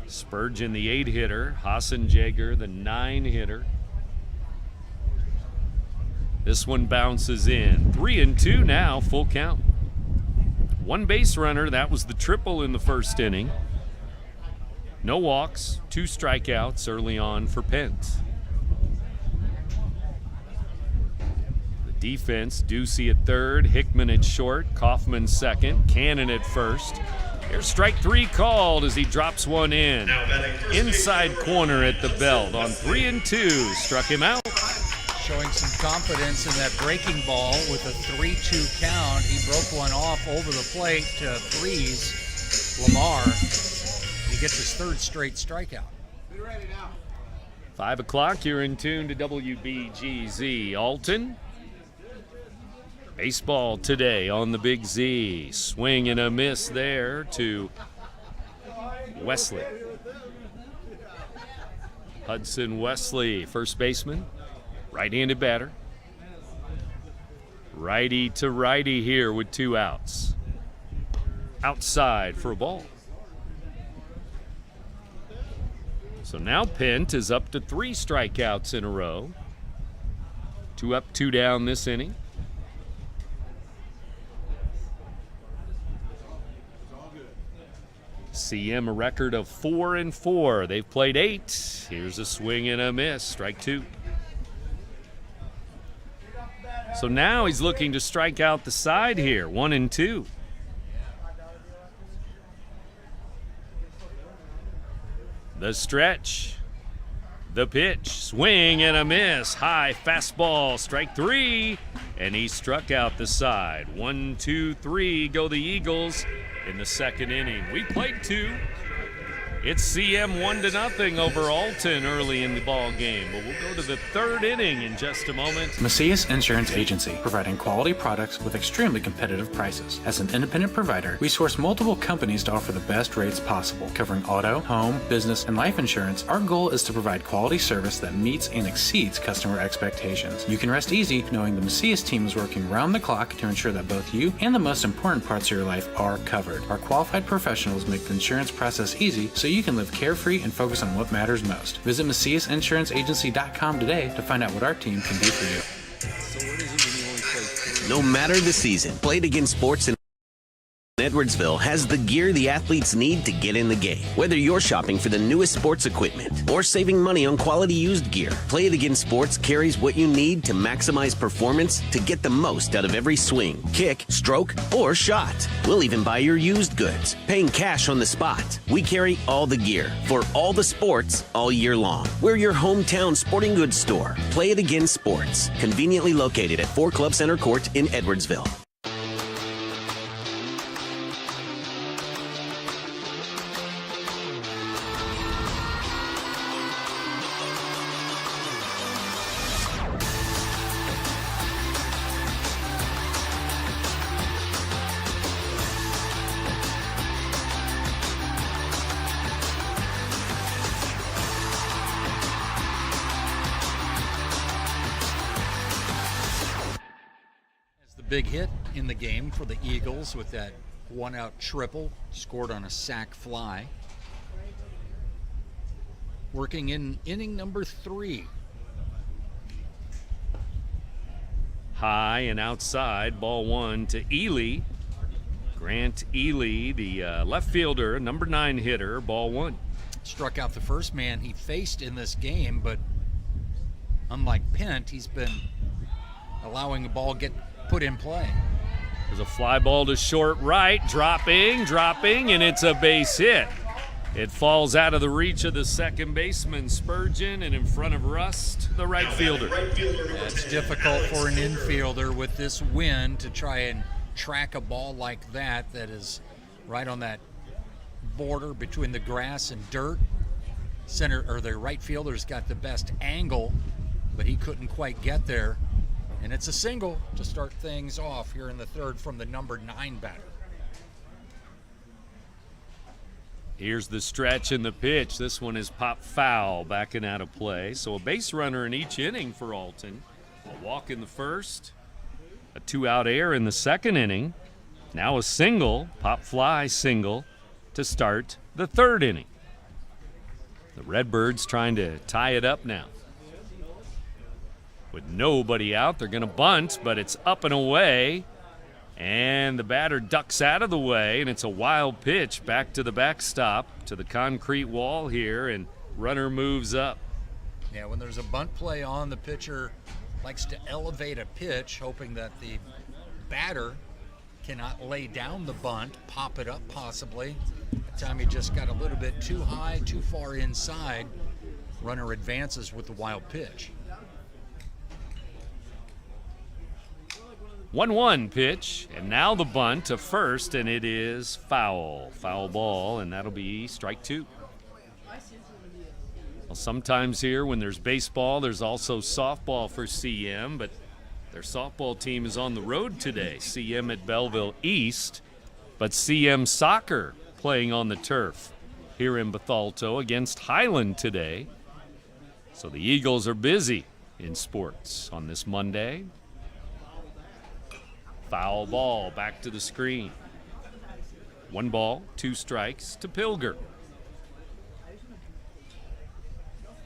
Spurgeon, the 8-hitter. Hassan Jaeger, the 9-hitter. This one bounces in. 3-2 now, full count. 1 base runner, that was the triple in the first inning. No walks, 2 strikeouts early on for Pent. The defense, Ducey at third, Hickman at short, Kaufman second, Cannon at first. Here's strike 3 called as he drops one in. Inside corner at the belt on 3-2, struck him out. Showing some confidence in that breaking ball with a 3-2 count. He broke one off over the plate to freeze Lamar. He gets his 3rd straight strikeout. 5 o'clock, you're in tune to WBGZ. Alton. Baseball today on the Big Z. Swing and a miss there to Wesley. Hudson Wesley, first baseman. Right-handed batter. Righty to righty here with 2 outs. Outside for a ball. So now Pent is up to 3 strikeouts in a row. 2 up, 2 down this inning. CM a record of 4-4. They've played 8. Here's a swing and a miss. Strike 2. So now he's looking to strike out the side here. 1-2. The stretch. The pitch. Swing and a miss. High fastball. Strike 3. And he struck out the side. 1, 2, 3 go the Eagles in the second inning. We played 2. It's CM 1-0 over Alton early in the ball game. But we'll go to the 3rd inning in just a moment. Macias Insurance Agency, providing quality products with extremely competitive prices. As an independent provider, we source multiple companies to offer the best rates possible. Covering auto, home, business, and life insurance, our goal is to provide quality service that meets and exceeds customer expectations. You can rest easy knowing the Macias team is working round the clock to ensure that both you and the most important parts of your life are covered. Our qualified professionals make the insurance process easy so you can live carefree and focus on what matters most. Visit MaciasInsuranceAgency.com today to find out what our team can do for you. No matter the season, Played Against Sports in Edwardsville has the gear the athletes need to get in the game. Whether you're shopping for the newest sports equipment or saving money on quality used gear, Played Against Sports carries what you need to maximize performance to get the most out of every swing, kick, stroke, or shot. We'll even buy your used goods, paying cash on the spot. We carry all the gear for all the sports all year long. We're your hometown sporting goods store. Play It Again Sports, conveniently located at 4 Club Center Court in Edwardsville. Big hit in the game for the Eagles with that 1-out triple scored on a sac fly. Working in inning number 3. High and outside, ball 1 to Ely. Grant Ely, the left fielder, number 9 hitter, ball 1. Struck out the first man he faced in this game, but unlike Pent, he's been allowing the ball get put in play. There's a fly ball to short right, dropping, and it's a base hit. It falls out of the reach of the second baseman, Spurgeon, and in front of Rust, the right fielder. It's difficult for an infielder with this wind to try and track a ball like that is right on that border between the grass and dirt. The right fielder's got the best angle, but he couldn't quite get there. And it's a single to start things off here in the third from the number 9 batter. Here's the stretch and the pitch. This one is pop foul, backing out of play. So a base runner in each inning for Alton. A walk in the first, a 2-out error in the second inning. Now a single, pop fly single, to start the third inning. The Redbirds trying to tie it up now. With nobody out, they're going to bunt, but it's up and away. And the batter ducks out of the way, and it's a wild pitch back to the backstop, to the concrete wall here, and runner moves up. Yeah, when there's a bunt play on, the pitcher likes to elevate a pitch, hoping that the batter cannot lay down the bunt, pop it up possibly. That time he just got a little bit too high, too far inside. Runner advances with the wild pitch. 1-1 pitch, and now the bunt to first, and it is foul. Foul ball, and that'll be strike 2. Well, sometimes here when there's baseball, there's also softball for CM, but their softball team is on the road today. CM at Belleville East, but CM soccer playing on the turf here in Bethalto against Highland today. So the Eagles are busy in sports on this Monday. Foul ball back to the screen. 1 ball, 2 strikes to Pilger.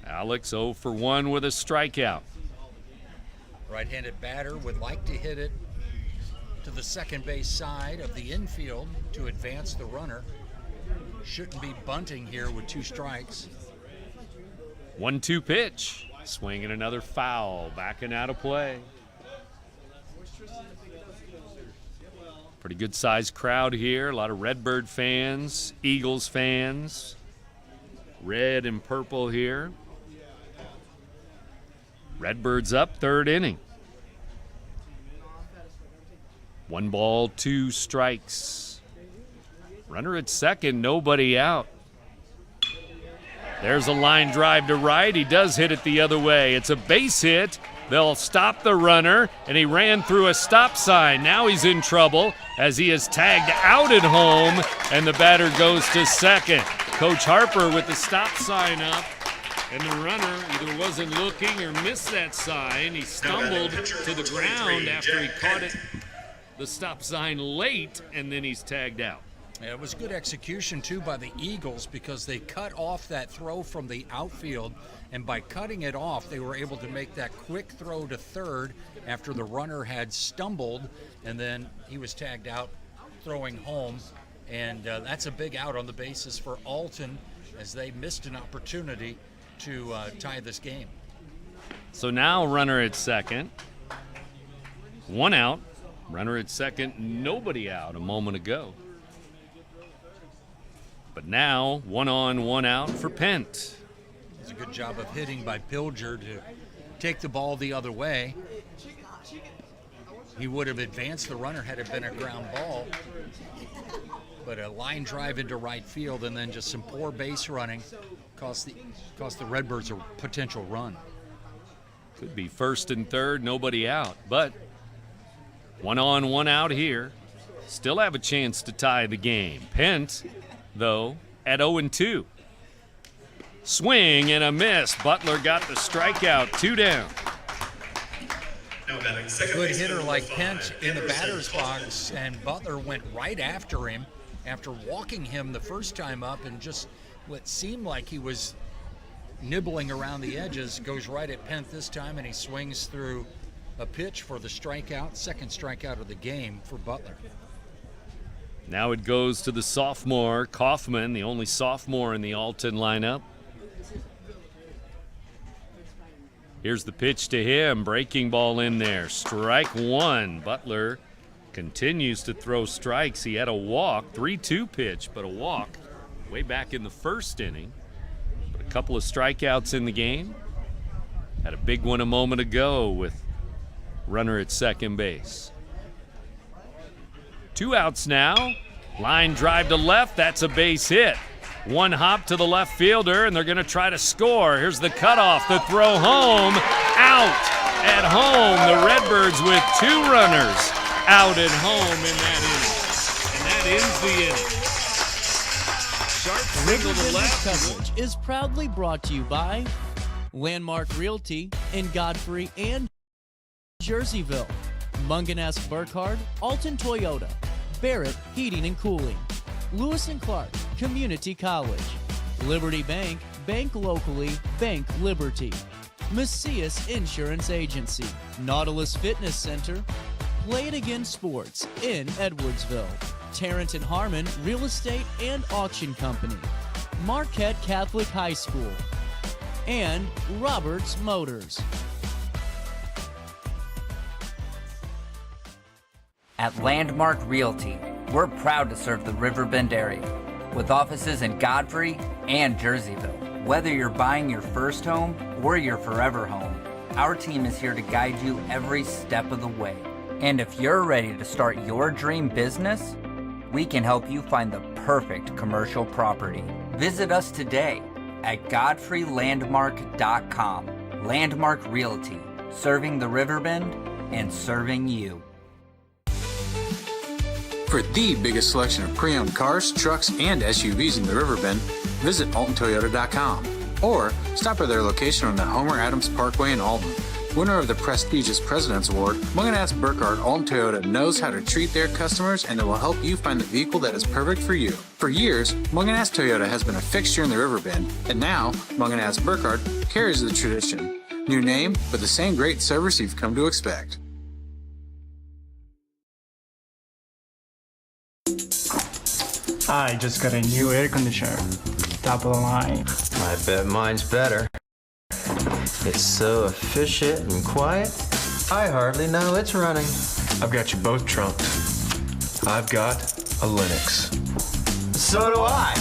Alex 0 for 1 with a strikeout. Right-handed batter would like to hit it to the second base side of the infield to advance the runner. Shouldn't be bunting here with 2 strikes. 1-2 pitch. Swing and another foul. Backing out of play. Pretty good sized crowd here. A lot of Redbird fans, Eagles fans. Red and purple here. Redbirds up, third inning. 1 ball, 2 strikes. Runner at second, nobody out. There's a line drive to right. He does hit it the other way. It's a base hit. They'll stop the runner, and he ran through a stop sign. Now he's in trouble as he is tagged out at home, and the batter goes to second. Coach Harper with the stop sign up, and the runner either wasn't looking or missed that sign. He stumbled to the ground after he caught it, the stop sign late, and then he's tagged out. Yeah, it was good execution, too, by the Eagles because they cut off that throw from the outfield, and by cutting it off, they were able to make that quick throw to third after the runner had stumbled, and then he was tagged out throwing home, and that's a big out on the bases for Alton as they missed an opportunity to tie this game. So now runner at second, 1 out, runner at second, nobody out a moment ago. But now, 1 on, 1 out for Pent. It's a good job of hitting by Pilger to take the ball the other way. He would have advanced the runner had it been a ground ball. But a line drive into right field and then just some poor base running cost the Redbirds a potential run. Could be first and third, nobody out. But 1 on, 1 out here. Still have a chance to tie the game. Pent, though, at 0-2. Swing and a miss. Butler got the strikeout, 2 down. A good hitter like Pent in the batter's box, and Butler went right after him after walking him the first time up, and just what seemed like he was nibbling around the edges, goes right at Pent this time, and he swings through a pitch for the strikeout, second strikeout of the game for Butler. Now it goes to the sophomore, Kaufman, the only sophomore in the Alton lineup. Here's the pitch to him, breaking ball in there. Strike one. Butler continues to throw strikes. He had a walk, 3-2 pitch, but a walk way back in the first inning. But a couple of strikeouts in the game. Had a big one a moment ago with runner at second base. 2 outs now. Line drive to left. That's a base hit. One hop to the left fielder, and they're going to try to score. Here's the cutoff. The throw home. Out at home. The Redbirds with 2 runners out at home in that inning. And that ends the inning. Sharp single to left. Coverage is proudly brought to you by Landmark Realty in Godfrey and Jerseyville, Munganess Burkhardt, Alton Toyota, Barrett Heating and Cooling, Lewis and Clark Community College, Liberty Bank, bank locally, bank Liberty, Macias Insurance Agency, Nautilus Fitness Center, Play It Again Sports in Edwardsville, Tarrant and Harmon Real Estate and Auction Company, Marquette Catholic High School, and Roberts Motors. At Landmark Realty, we're proud to serve the Riverbend area with offices in Godfrey and Jerseyville. Whether you're buying your first home or your forever home, our team is here to guide you every step of the way. And if you're ready to start your dream business, we can help you find the perfect commercial property. Visit us today at godfreylandmark.com. Landmark Realty, serving the Riverbend and serving you. For the biggest selection of pre-owned cars, trucks, and SUVs in the Riverbend, visit AltonToyota.com or stop by their location on the Homer Adams Parkway in Alton. Winner of the prestigious President's Award, Munganess Burkhardt Alton Toyota knows how to treat their customers, and they will help you find the vehicle that is perfect for you. For years, Munganess Toyota has been a fixture in the Riverbend, and now Munganess Burkhardt carries the tradition. New name, but the same great service you've come to expect. I just got a new air conditioner. Top of the line. I bet mine's better. It's so efficient and quiet, I hardly know it's running. I've got you both trunked. I've got a Linux. So do I.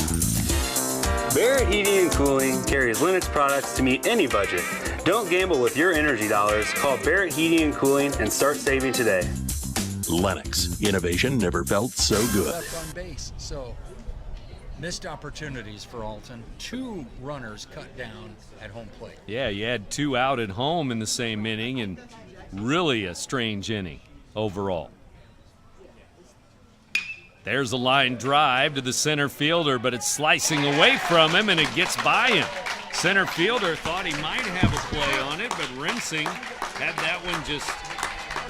Barrett Heating and Cooling carries Linux products to meet any budget. Don't gamble with your energy dollars. Call Barrett Heating and Cooling and start saving today. Lennox. Innovation never felt so good. Left on base, so missed opportunities for Alton. 2 runners cut down at home plate. Yeah, you had 2 out at home in the same inning, and really a strange inning overall. There's a line drive to the center fielder, but it's slicing away from him, and it gets by him. Center fielder thought he might have a play on it, but Rensing had that one just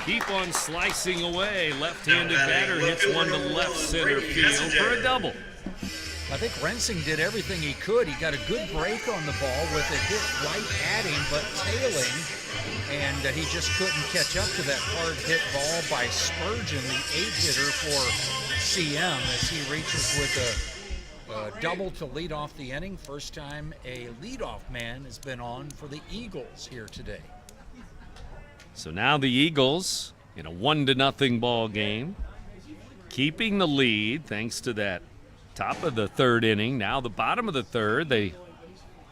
keep on slicing away. Left-handed batter hits one to left center field for a double. I think Rensing did everything he could. He got a good break on the ball with a hit right at him, but tailing, and he just couldn't catch up to that hard hit ball by Spurgeon, the 8-hitter for CM, as he reaches with a double to lead off the inning. First time a leadoff man has been on for the Eagles here today. So now the Eagles in a 1-0 ball game, keeping the lead thanks to that top of the third inning. Now the bottom of the third, they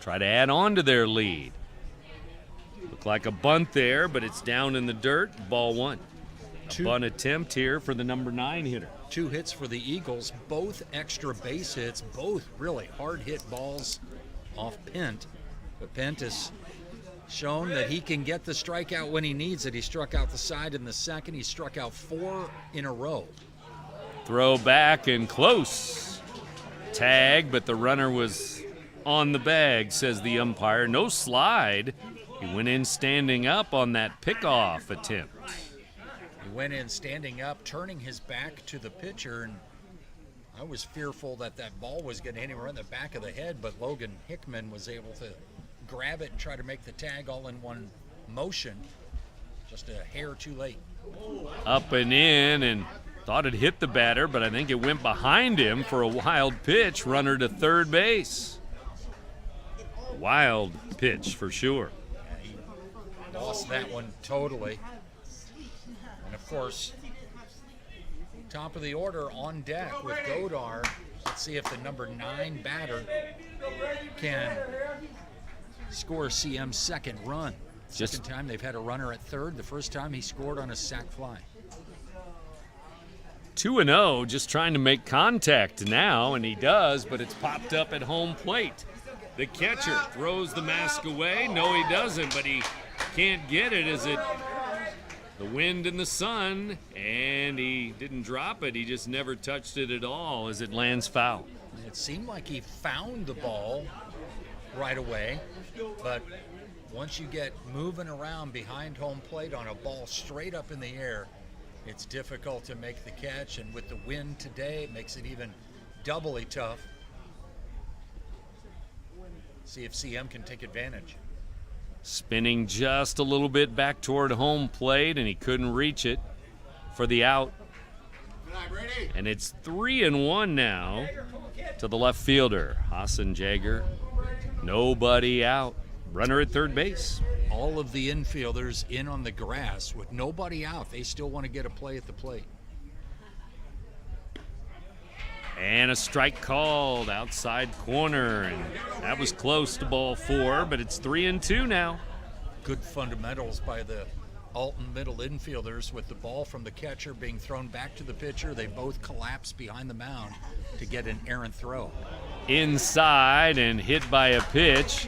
try to add on to their lead. Looked like a bunt there, but it's down in the dirt. Ball 1. A bunt attempt here for the number 9 hitter. 2 hits for the Eagles, both extra base hits, both really hard hit balls off Pent. But Pent has shown that he can get the strikeout when he needs it. He struck out the side in the second. He struck out 4 in a row. Throw back and close. Tag, but the runner was on the bag, says the umpire. No slide. He went in standing up on that pickoff attempt. He went in standing up, turning his back to the pitcher, and I was fearful that that ball was going to hit him right in the back of the head, but Logan Hickman was able to grab it and try to make the tag all in one motion. Just a hair too late. Up and in, and Thought it hit the batter, but I think it went behind him for a wild pitch. Runner to third base. Wild pitch for sure. He lost that one totally. And of course, top of the order on deck with Godar. Let's see if the number 9 batter can score CM's second run. Second time they've had a runner at third. The first time he scored on a sac fly. 2-0, just trying to make contact now, and he does, but it's popped up at home plate. The catcher throws the mask away. No, he doesn't, but he can't get it. Is it the wind and the sun? And he didn't drop it. He just never touched it at all as it lands foul. It seemed like he found the ball right away, but once you get moving around behind home plate on a ball straight up in the air, it's difficult to make the catch, and with the wind today, it makes it even doubly tough. See if CM can take advantage. Spinning just a little bit back toward home plate, and he couldn't reach it for the out. And it's 3-1 now to the left fielder, Hassan Jagger. Nobody out. Runner at third base. All of the infielders in on the grass with nobody out. They still want to get a play at the plate. And a strike called outside corner, and that was close to ball 4, but it's 3-2 now. Good fundamentals by the Alton middle infielders with the ball from the catcher being thrown back to the pitcher. They both collapse behind the mound to get an errant throw. Inside and hit by a pitch.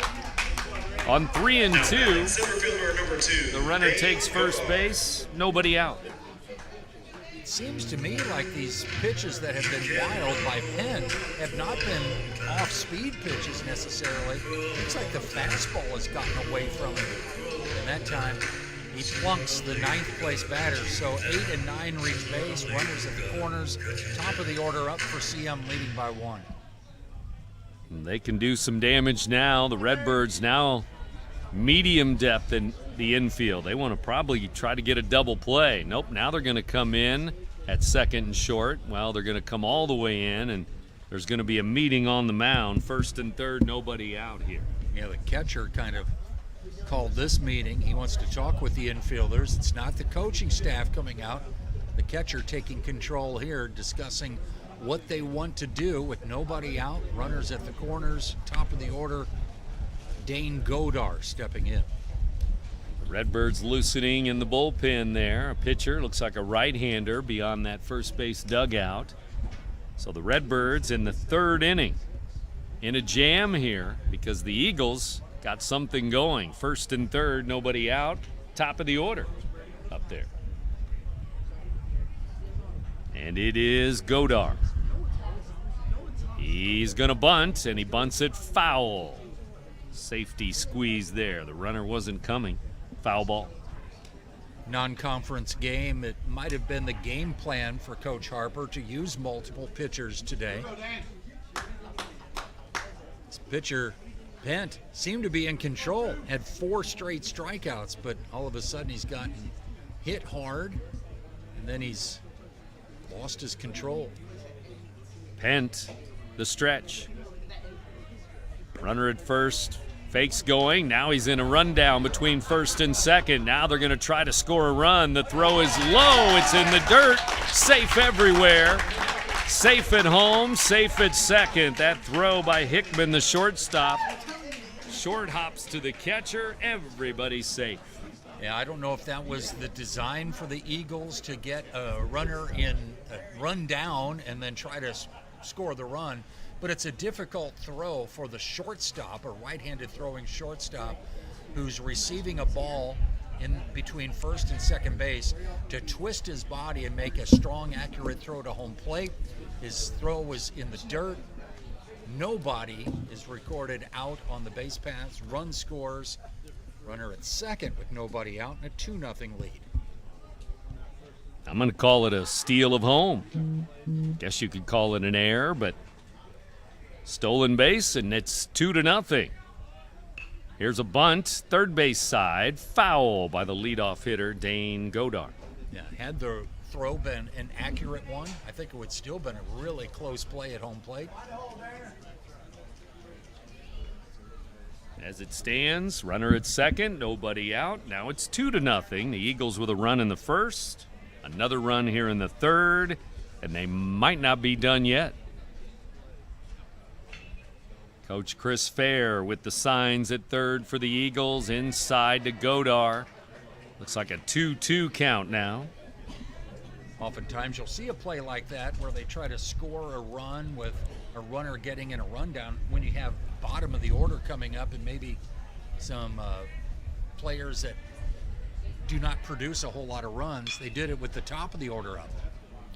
On 3-2, the runner takes first base, nobody out. It seems to me like these pitches that have been wild by Penn have not been off-speed pitches necessarily. Looks like the fastball has gotten away from him. And that time, he plunks the 9th place batter. So 8 and 9 reach base, runners at the corners, top of the order up for CM leading by 1. They can do some damage now. The Redbirds now medium depth in the infield. They want to probably try to get a double play. Nope, now they're going to come in at second and short. Well, they're going to come all the way in, and there's going to be a meeting on the mound. First and third, nobody out here. Yeah, the catcher kind of called this meeting. He wants to talk with the infielders. It's not the coaching staff coming out. The catcher taking control here, discussing what they want to do with nobody out, runners at the corners, top of the order. Dane Godar stepping in. Redbirds loosening in the bullpen there. A pitcher, looks like a right-hander beyond that first base dugout. So the Redbirds in the 3rd inning in a jam here because the Eagles got something going. First and third, nobody out. Top of the order up there. And it is Godar. He's going to bunt, and he bunts it foul. Safety squeeze there. The runner wasn't coming. Foul ball. Non-conference game. It might have been the game plan for Coach Harper to use multiple pitchers today. This pitcher, Pent, seemed to be in control. Had 4 straight strikeouts, but all of a sudden he's gotten hit hard, and then he's lost his control. Pent, the stretch. Runner at first, fakes going. Now he's in a rundown between first and second. Now they're going to try to score a run. The throw is low. It's in the dirt. Safe everywhere. Safe at home, safe at second. That throw by Hickman, the shortstop. Short hops to the catcher. Everybody's safe. Yeah, I don't know if that was the design for the Eagles to get a runner in a run down and then try to score the run. But it's a difficult throw for the shortstop, a right-handed throwing shortstop, who's receiving a ball in between first and second base to twist his body and make a strong, accurate throw to home plate. His throw was in the dirt. Nobody is recorded out on the base paths. Run scores. Runner at second with nobody out and a 2-0 lead. I'm going to call it a steal of home. Guess you could call it an error, but stolen base, and it's 2-0. Here's a bunt, third base side, foul by the leadoff hitter, Dane Godar. Yeah, had the throw been an accurate one, I think it would still been a really close play at home plate. As it stands, runner at second, nobody out. Now it's 2-0. The Eagles with a run in the first, another run here in the third, and they might not be done yet. Coach Chris Fair with the signs at third for the Eagles, inside to Godar. Looks like a 2-2 count now. Oftentimes you'll see a play like that where they try to score a run with a runner getting in a rundown when you have bottom of the order coming up and maybe some players that do not produce a whole lot of runs. They did it with the top of the order up.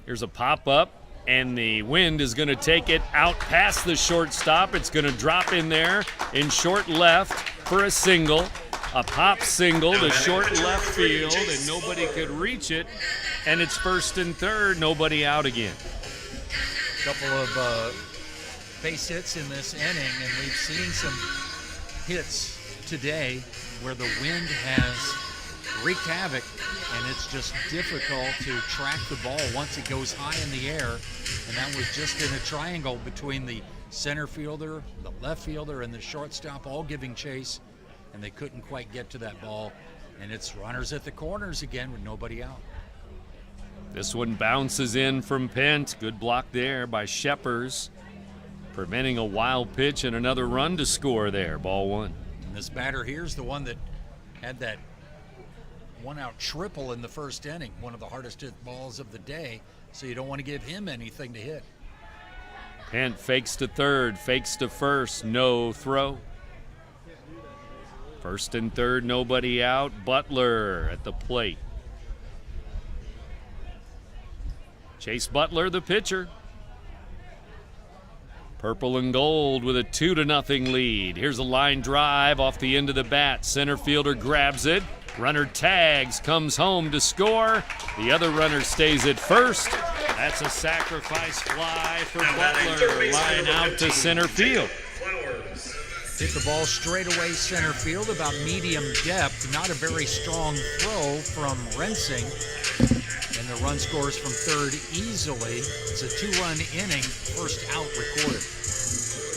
Here's a pop-up, and the wind is going to take it out past the shortstop. It's going to drop in there in short left for a single. A pop single to short left field, and nobody could reach it. And it's first and third, nobody out again. A couple of base hits in this inning, and we've seen some hits today where the wind has wreaked havoc, and it's just difficult to track the ball once it goes high in the air. And that was just in a triangle between the center fielder, the left fielder, and the shortstop, all giving chase, and they couldn't quite get to that ball. And it's runners at the corners again with nobody out. This one bounces in from Pent. Good block there by Sheppers, preventing a wild pitch and another run to score there. Ball one. And this batter here's the one that had that one-out triple in the first inning, one of the hardest hit balls of the day, so you don't want to give him anything to hit. Pent fakes to third, fakes to first, no throw. First and third, nobody out. Butler at the plate. Chase Butler, the pitcher. Purple and gold with a 2-0 lead. Here's a line drive off the end of the bat. Center fielder grabs it. Runner tags, comes home to score. The other runner stays at first. That's a sacrifice fly for Butler. Line out to center field. Hit the ball straight away center field, about medium depth. Not a very strong throw from Rensing. And the run scores from third easily. It's a 2-run inning, first out recorded.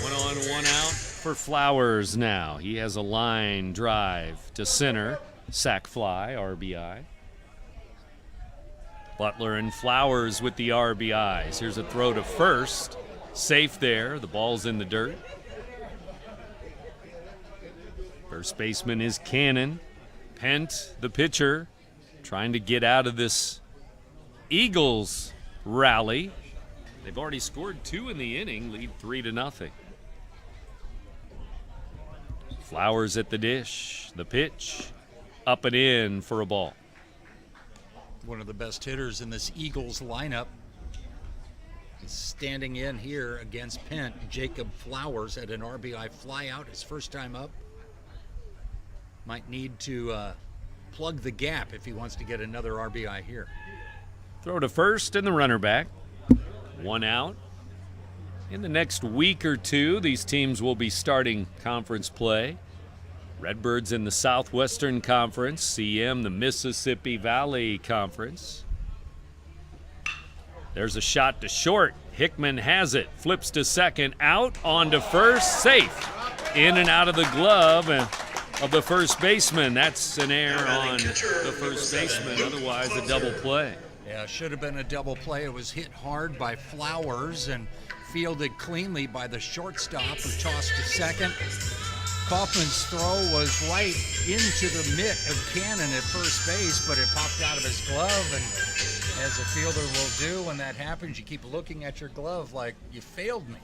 1 on, 1 out for Flowers now. He has a line drive to center. Sac fly, RBI. Butler and Flowers with the RBIs. Here's a throw to first. Safe there. The ball's in the dirt. First baseman is Cannon. Pent, the pitcher, trying to get out of this Eagles rally. They've already scored 2 in the inning, lead 3-0. Flowers at the dish. The pitch, up and in for a ball. One of the best hitters in this Eagles lineup is standing in here against Pent. Jacob Flowers had an RBI fly out his first time up. Might need to plug the gap if he wants to get another RBI here. Throw to first and the runner back. 1 out. In the next week or two, these teams will be starting conference play. Redbirds in the Southwestern Conference, CM the Mississippi Valley Conference. There's a shot to short. Hickman has it, flips to second, out, on to first, safe. In and out of the glove of the first baseman. That's an error on the first baseman, otherwise a double play. Yeah, should have been a double play. It was hit hard by Flowers and fielded cleanly by the shortstop, who tossed to second. Kaufman's throw was right into the mitt of Cannon at first base, but it popped out of his glove, and as a fielder will do when that happens, you keep looking at your glove like, you failed me,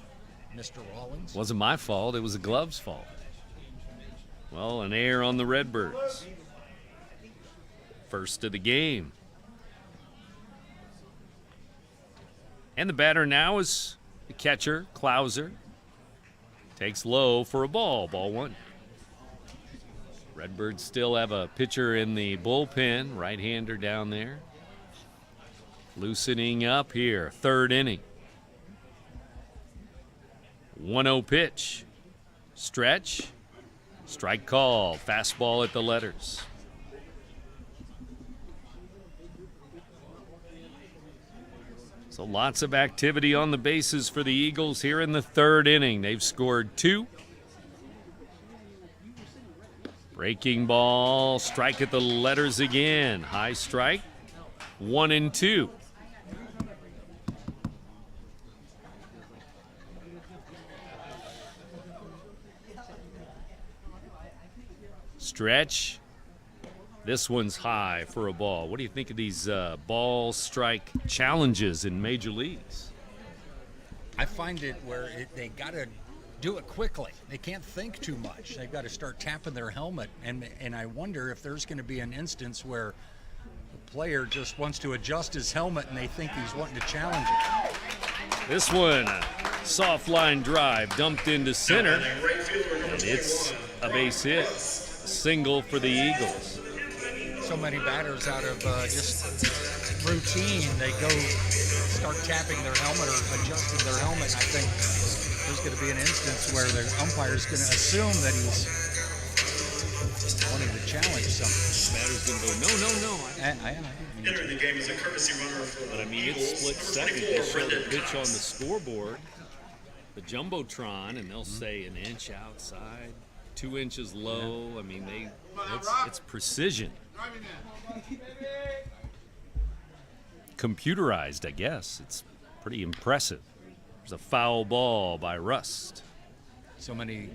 Mr. Rawlings. Wasn't my fault, it was the glove's fault. Well, an error on the Redbirds. First of the game. And the batter now is the catcher, Klauser. Takes low for a ball. Ball one. Redbirds still have a pitcher in the bullpen, right-hander down there. Loosening up here, third inning. 1-0 pitch. Stretch. Strike call. Fastball at the letters. So lots of activity on the bases for the Eagles here in the third inning. They've scored 2. Breaking ball, strike at the letters again. High strike, 1-2. Stretch. This one's high for a ball. What do you think of these ball strike challenges in major leagues? I find it where they got to do it quickly. They can't think too much. They've got to start tapping their helmet. And I wonder if there's going to be an instance where the player just wants to adjust his helmet and they think he's wanting to challenge it. This one, a soft line drive, dumped into center. And it's a base hit. A single for the Eagles. So many batters out of just routine, they go start tapping their helmet or adjusting their helmet. I think there's going to be an instance where the umpire's going to assume that he's wanting to challenge something. Batter's going to go, no. I didn't Entering the game as a courtesy runner for But I mean, Eagles, it's split number second. 24, They show the Brendan pitch on the Knox. scoreboard, the Jumbotron, and they'll say an inch outside, 2 inches low. I mean, it's precision. Computerized, I guess. It's pretty impressive. There's a foul ball by Rust. So many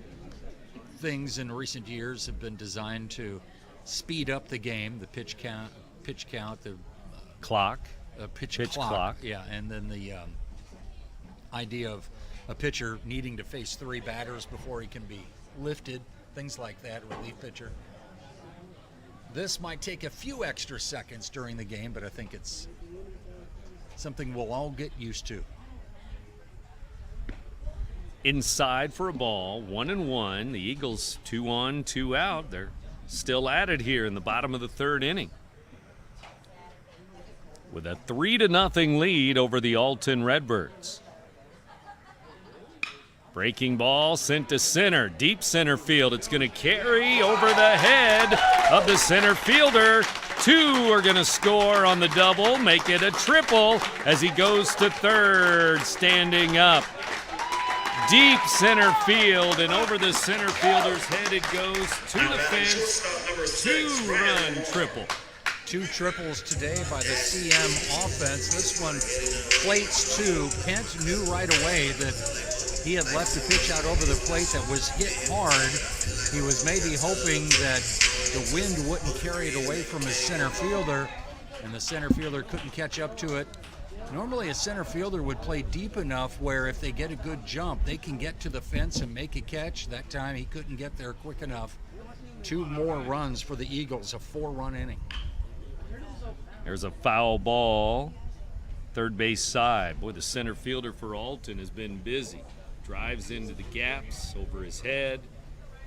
things in recent years have been designed to speed up the game, the pitch count, the clock, pitch clock. clock. Yeah, and then the idea of a pitcher needing to face 3 batters before he can be lifted, things like that, relief pitcher. This might take a few extra seconds during the game, but I think it's something we'll all get used to. Inside for a ball, 1-1. The Eagles 2 on, 2 out. They're still at it here in the bottom of the third inning. With a 3-0 lead over the Alton Redbirds. Breaking ball sent to center, deep center field. It's going to carry over the head of the center fielder. 2 are going to score on the double, make it a triple as he goes to third, standing up. Deep center field, and over the center fielder's head it goes to the fence. 2-run triple. 2 triples today by the CM offense. This one plates 2. Pent knew right away that he had left a pitch out over the plate that was hit hard. He was maybe hoping that the wind wouldn't carry it away from his center fielder, and the center fielder couldn't catch up to it. Normally a center fielder would play deep enough where if they get a good jump, they can get to the fence and make a catch. That time he couldn't get there quick enough. 2 more runs for the Eagles, a 4-run inning. There's a foul ball, third base side. Boy, the center fielder for Alton has been busy. Drives into the gaps over his head,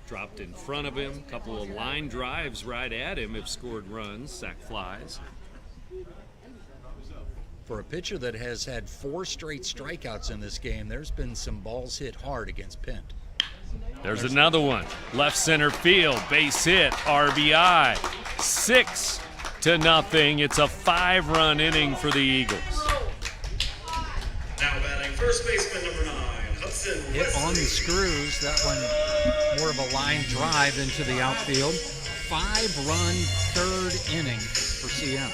dropped in front of him. A couple of line drives right at him have scored runs, sac flies. For a pitcher that has had 4 straight strikeouts in this game, there's been some balls hit hard against Pent. There's another one. Left center field, base hit, RBI. 6-0. It's a 5-run inning for the Eagles. Now batting first baseman number 9, Hudson. Hit on the screws. That one more of a line drive into the outfield. 5-run third inning for CM.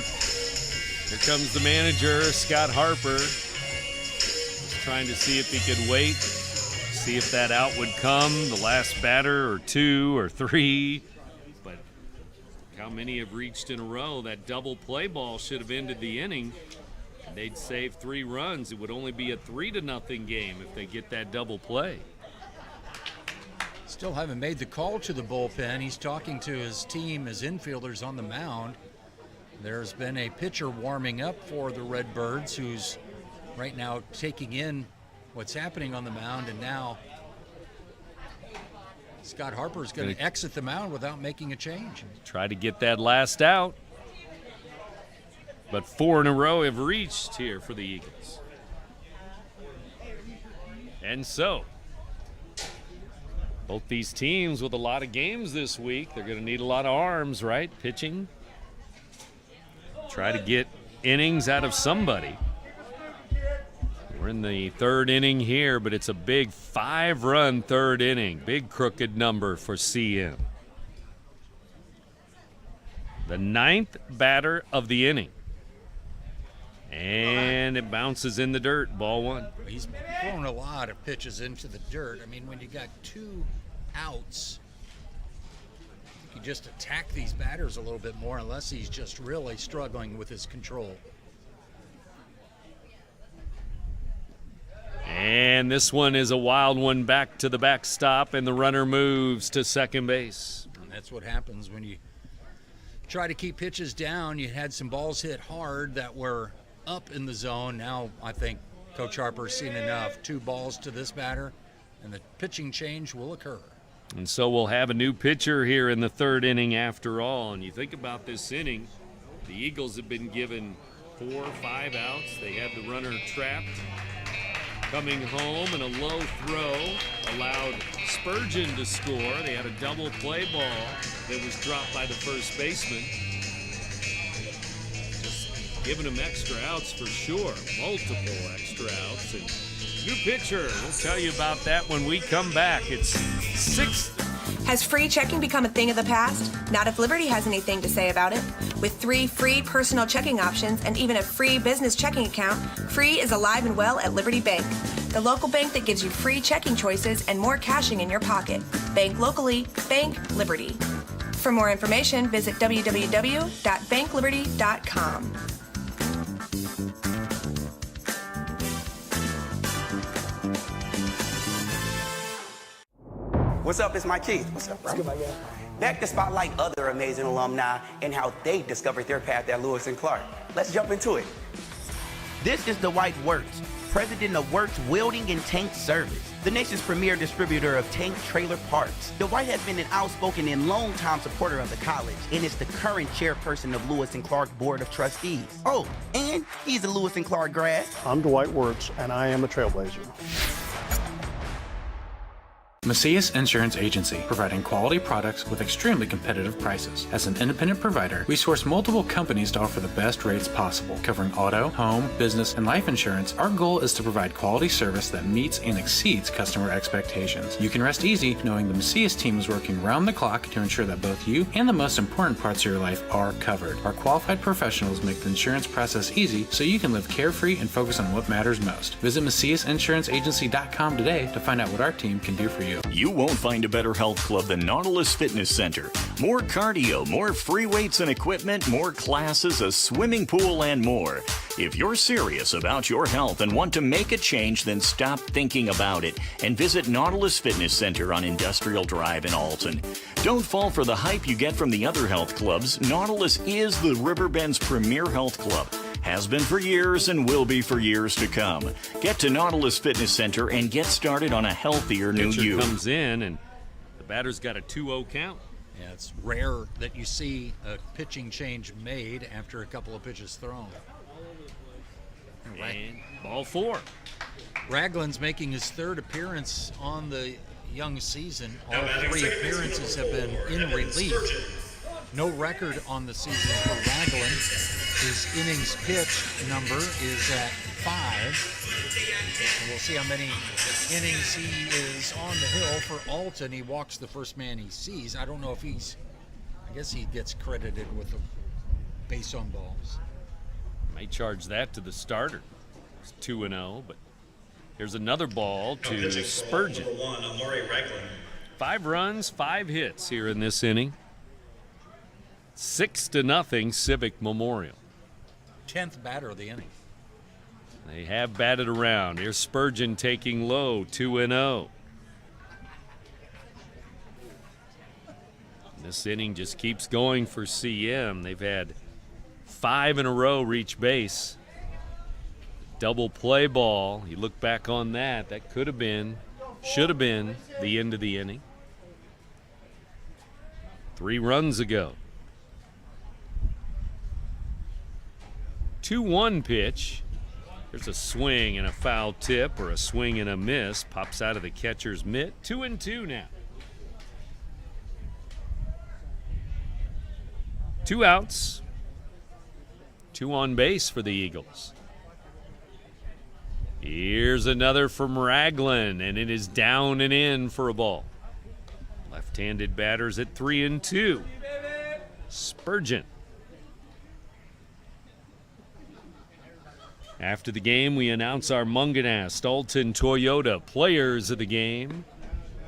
Here comes the manager, Scott Harper. He's trying to see if he could wait, see if that out would come, the last batter or 2 or 3. But how many have reached in a row? That double play ball should have ended the inning. They'd save 3 runs. It would only be a 3-0 game if they get that double play. Still haven't made the call to the bullpen. He's talking to his team, his infielders on the mound. There's been a pitcher warming up for the Redbirds who's right now taking in what's happening on the mound, and now Scott Harper's going to exit the mound without making a change. Try to get that last out. But 4 in a row have reached here for the Eagles. And so, both these teams with a lot of games this week, they're going to need a lot of arms, right? Pitching. Try to get innings out of somebody. We're in the third inning here, but it's a big 5-run third inning. Big crooked number for CM. The 9th batter of the inning. And it bounces in the dirt, ball 1. He's thrown a lot of pitches into the dirt. I mean, when you got 2 outs, you just attack these batters a little bit more unless he's just really struggling with his control. And this one is a wild one back to the backstop, and the runner moves to second base. And that's what happens when you try to keep pitches down. You had some balls hit hard that were up in the zone. Now I think Coach Harper's seen enough. 2 balls to this batter, and the pitching change will occur. And so we'll have a new pitcher here in the third inning after all. And you think about this inning, the Eagles have been given 4 or 5 outs. They had the runner trapped. Coming home, and a low throw allowed Spurgeon to score. They had a double play ball that was dropped by the first baseman. Just giving them extra outs for sure. Multiple extra outs. And new pitcher, we'll tell you about that when we come back. It's 6th. Has free checking become a thing of the past? Not if Liberty has anything to say about it. With 3 free personal checking options and even a free business checking account, free is alive and well at Liberty Bank, the local bank that gives you free checking choices and more cashing in your pocket. Bank locally, bank Liberty. For more information, visit www.bankliberty.com. What's up? It's my Keith. What's up, bro? Back to spotlight other amazing alumni and how they discovered their path at Lewis and Clark. Let's jump into it. This is Dwight Wirtz, president of Wirtz Welding and Tank Service, the nation's premier distributor of tank trailer parts. Dwight has been an outspoken and long-time supporter of the college and is the current chairperson of Lewis and Clark Board of Trustees. Oh, and he's a Lewis and Clark grad. I'm Dwight Wirtz, and I am a trailblazer. Macias Insurance Agency, providing quality products with extremely competitive prices. As an independent provider, we source multiple companies to offer the best rates possible. Covering auto, home, business, and life insurance, our goal is to provide quality service that meets and exceeds customer expectations. You can rest easy knowing the Macias team is working round the clock to ensure that both you and the most important parts of your life are covered. Our qualified professionals make the insurance process easy so you can live carefree and focus on what matters most. Visit MaciasInsuranceAgency.com today to find out what our team can do for you. You won't find a better health club than Nautilus Fitness Center. More cardio, more free weights and equipment, more classes, a swimming pool, and more. If you're serious about your health and want to make a change, then stop thinking about it and visit Nautilus Fitness Center on Industrial Drive in Alton. Don't fall for the hype you get from the other health clubs. Nautilus is the Riverbend's premier health club. Has been for years and will be for years to come. Get to Nautilus Fitness Center and get started on a healthier new you. Comes in and the batter's got a 2-0 count. Yeah, it's rare that you see a pitching change made after a couple of pitches thrown. And ball 4. Ragland's making his 3rd appearance on the young season. All 3 appearances have been in relief. No record on the season for Ragland. His innings pitched number is at 5. And we'll see how many innings he is on the hill for Alton. He walks the first man he sees. I don't know if I guess he gets credited with the base on balls. May charge that to the starter. It's 2-0, but here's another ball to Spurgeon. 5 runs, 5 hits here in this inning. 6-0 Civic Memorial. 10th batter of the inning. They have batted around. Here's Spurgeon taking low, 2-0. This inning just keeps going for CM. They've had 5 in a row reach base. Double play ball. You look back on that. That could have been, should have been the end of the inning. 3 runs ago. 2-1 pitch. There's a swing and a foul tip, or a swing and a miss. Pops out of the catcher's mitt. 2-2 now. 2 outs. 2 on base for the Eagles. Here's another from Raglan, and it is down and in for a ball. Left-handed batters at 3-2. Spurgeon. After the game, we announce our Munganast Alton Toyota players of the game.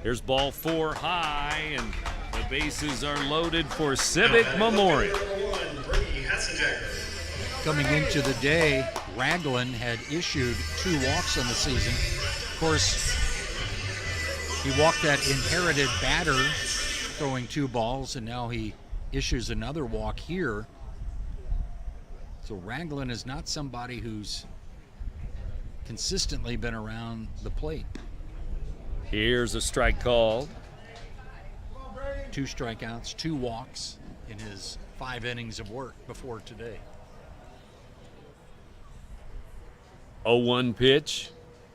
Here's ball 4 high, and the bases are loaded for Civic Memorial. Coming into the day, Raglan had issued 2 walks on the season. Of course, he walked that inherited batter throwing 2 balls, and now he issues another walk here. So Raglan is not somebody who's consistently been around the plate. Here's a strike called. 2 strikeouts, 2 walks in his 5 innings of work before today. 0-1 pitch.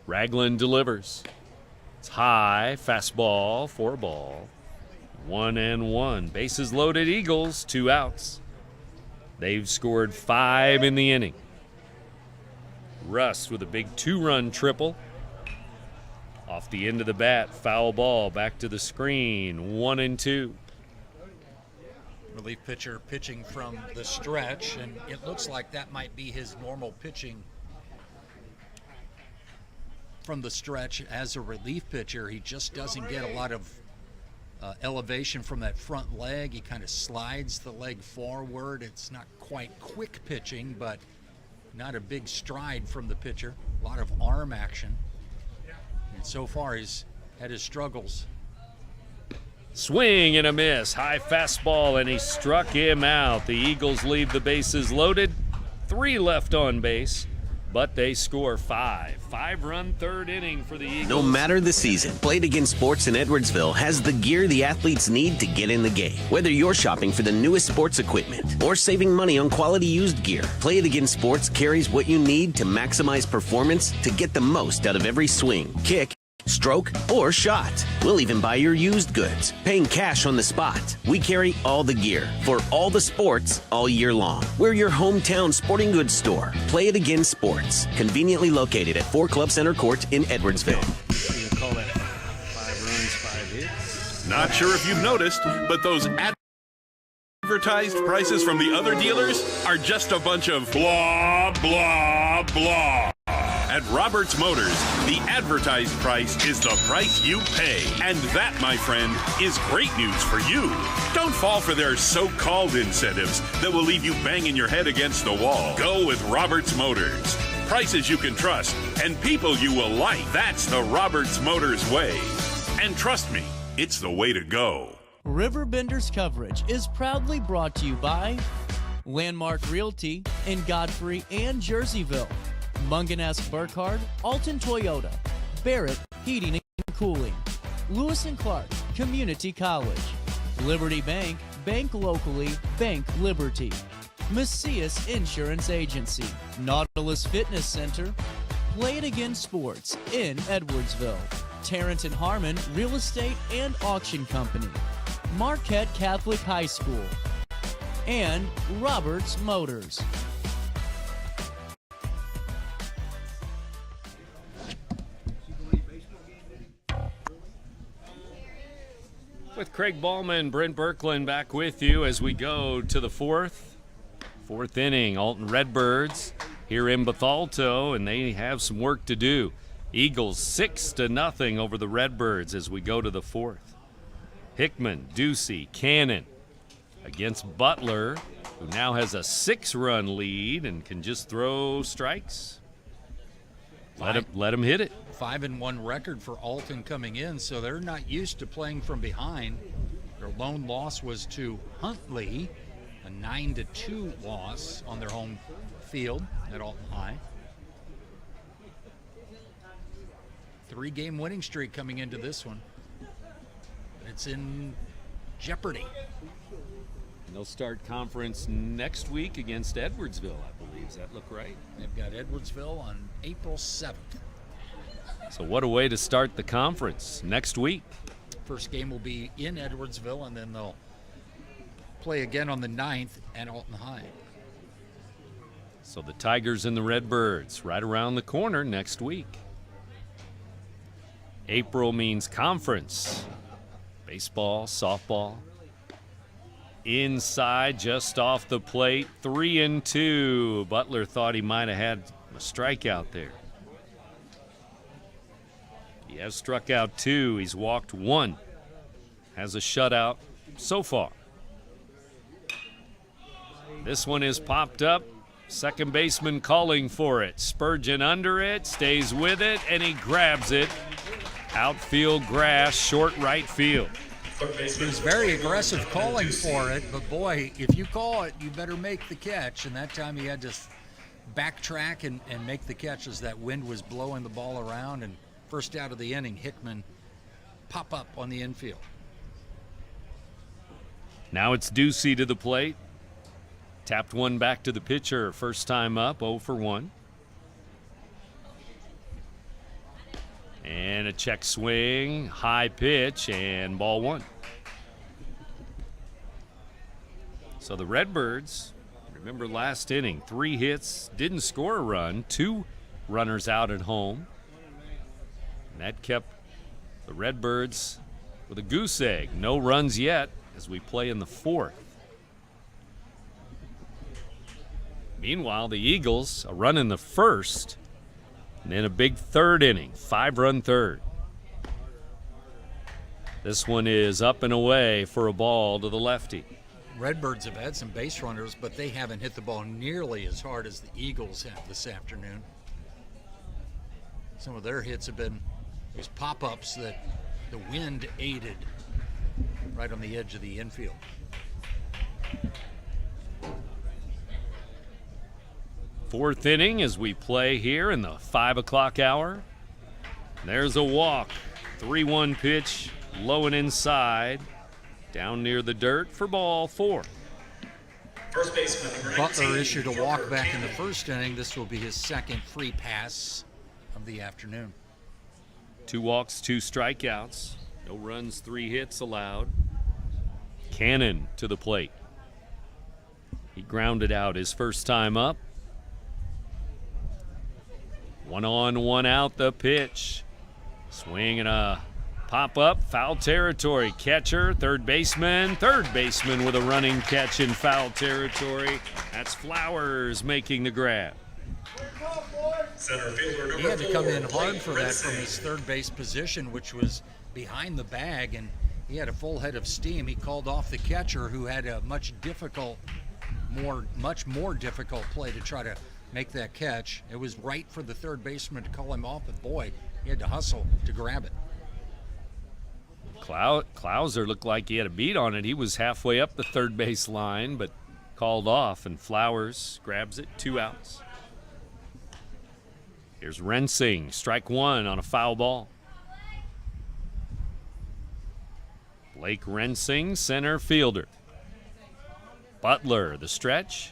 Raglan delivers. It's high, fastball, 4 ball. 1-1. Bases loaded, Eagles, 2 outs. They've scored 5 in the inning. Russ with a big 2-run triple. Off the end of the bat, foul ball, back to the screen, 1-2. Relief pitcher pitching from the stretch, and it looks like that might be his normal pitching from the stretch as a relief pitcher. He just doesn't get a lot of elevation from that front leg. He kind of slides the leg forward. It's not quite quick pitching, but not a big stride from the pitcher. A lot of arm action. And so far he's had his struggles. Swing and a miss. High fastball, and he struck him out. The Eagles leave the bases loaded. 3 left on base, but they score 5. 5-run 3rd inning for the Eagles. No matter the season, Play It Again Sports in Edwardsville has the gear the athletes need to get in the game. Whether you're shopping for the newest sports equipment or saving money on quality used gear, Play It Again Sports carries what you need to maximize performance to get the most out of every swing, kick, stroke, or shot. We'll even buy your used goods, paying cash on the spot. We carry all the gear for all the sports all year long. We're your hometown sporting goods store. Play It Again Sports, conveniently located at 4 Club Center Court in Edwardsville. You call that 5 runs, 5 hits? Not sure if you've noticed, but those advertised prices from the other dealers are just a bunch of blah, blah, blah. At Roberts Motors, the advertised price is the price you pay. And that, my friend, is great news for you. Don't fall for their so-called incentives that will leave you banging your head against the wall. Go with Roberts Motors. Prices you can trust and people you will like. That's the Roberts Motors way. And trust me, it's the way to go. RiverBender's coverage is proudly brought to you by Landmark Realty in Godfrey and Jerseyville, Munganast Burkhardt, Alton Toyota, Barrett Heating and Cooling, Lewis and Clark Community College, Liberty Bank, bank locally, bank Liberty, Macias Insurance Agency, Nautilus Fitness Center, Play It Again Sports in Edwardsville, Tarrant and Harmon Real Estate and Auction Company, Marquette Catholic High School, and Roberts Motors. With Craig Ballman, Brent Berkland back with you as we go to the fourth inning. Alton Redbirds here in Bethalto, and they have some work to do. Eagles 6-0 over the Redbirds as we go to the 4th. Hickman, Ducey, Cannon against Butler, who now has a 6-run lead and can just throw strikes. Let him hit it. 5-1 record for Alton coming in, so they're not used to playing from behind. Their lone loss was to Huntley, a 9-2 loss on their home field at Alton High. 3-game winning streak coming into this one. It's in jeopardy. And they'll start conference next week against Edwardsville, I believe. Does that look right? They've got Edwardsville on April 7th. So what a way to start the conference next week. First game will be in Edwardsville, and then they'll play again on the 9th at Alton High. So the Tigers and the Redbirds right around the corner next week. April means conference. Baseball, softball. Inside, just off the plate, 3-2. Butler thought he might have had a strikeout there. He has struck out 2. He's walked 1. Has a shutout so far. This one is popped up. Second baseman calling for it. Spurgeon under it, stays with it, and he grabs it. Outfield grass, short right field. He was very aggressive calling for it, but boy, if you call it, you better make the catch. And that time he had to backtrack and make the catch as that wind was blowing the ball around. And first out of the inning, Hickman pop up on the infield. Now it's Ducey to the plate. Tapped one back to the pitcher, first time up, 0 for 1. And a check swing, high pitch, and ball 1. So the Redbirds, remember last inning, 3 hits, didn't score a run, 2 runners out at home. And that kept the Redbirds with a goose egg. No runs yet as we play in the 4th. Meanwhile, the Eagles, a run in the 1st, and then a big 3rd inning, 5-run 3rd. This one is up and away for a ball to the lefty. Redbirds have had some base runners, but they haven't hit the ball nearly as hard as the Eagles have this afternoon. Some of their hits have been those pop-ups that the wind aided right on the edge of the infield. Fourth inning as we play here in the 5 o'clock hour. There's a walk. 3-1 pitch, low and inside. Down near the dirt for ball 4. First baseman, Butler issued a walk back in the 1st inning. This will be his 2nd free pass of the afternoon. 2 walks, 2 strikeouts. No runs, 3 hits allowed. Cannon to the plate. He grounded out his first time up. 1 on, 1 out, the pitch. Swing and a pop-up, foul territory. Catcher, third baseman with a running catch in foul territory. That's Flowers making the grab. Center fielder number He had to come in 4, hard for that from his third base position, which was behind the bag, and he had a full head of steam. He called off the catcher, who had a much more difficult play to try to make that catch. It was right for the third baseman to call him off, but boy, he had to hustle to grab it. Klauser looked like he had a beat on it. He was halfway up the third base line, but called off, and Flowers grabs it, 2 outs. Here's Rensing, strike 1 on a foul ball. Blake Rensing, center fielder. Butler, the stretch.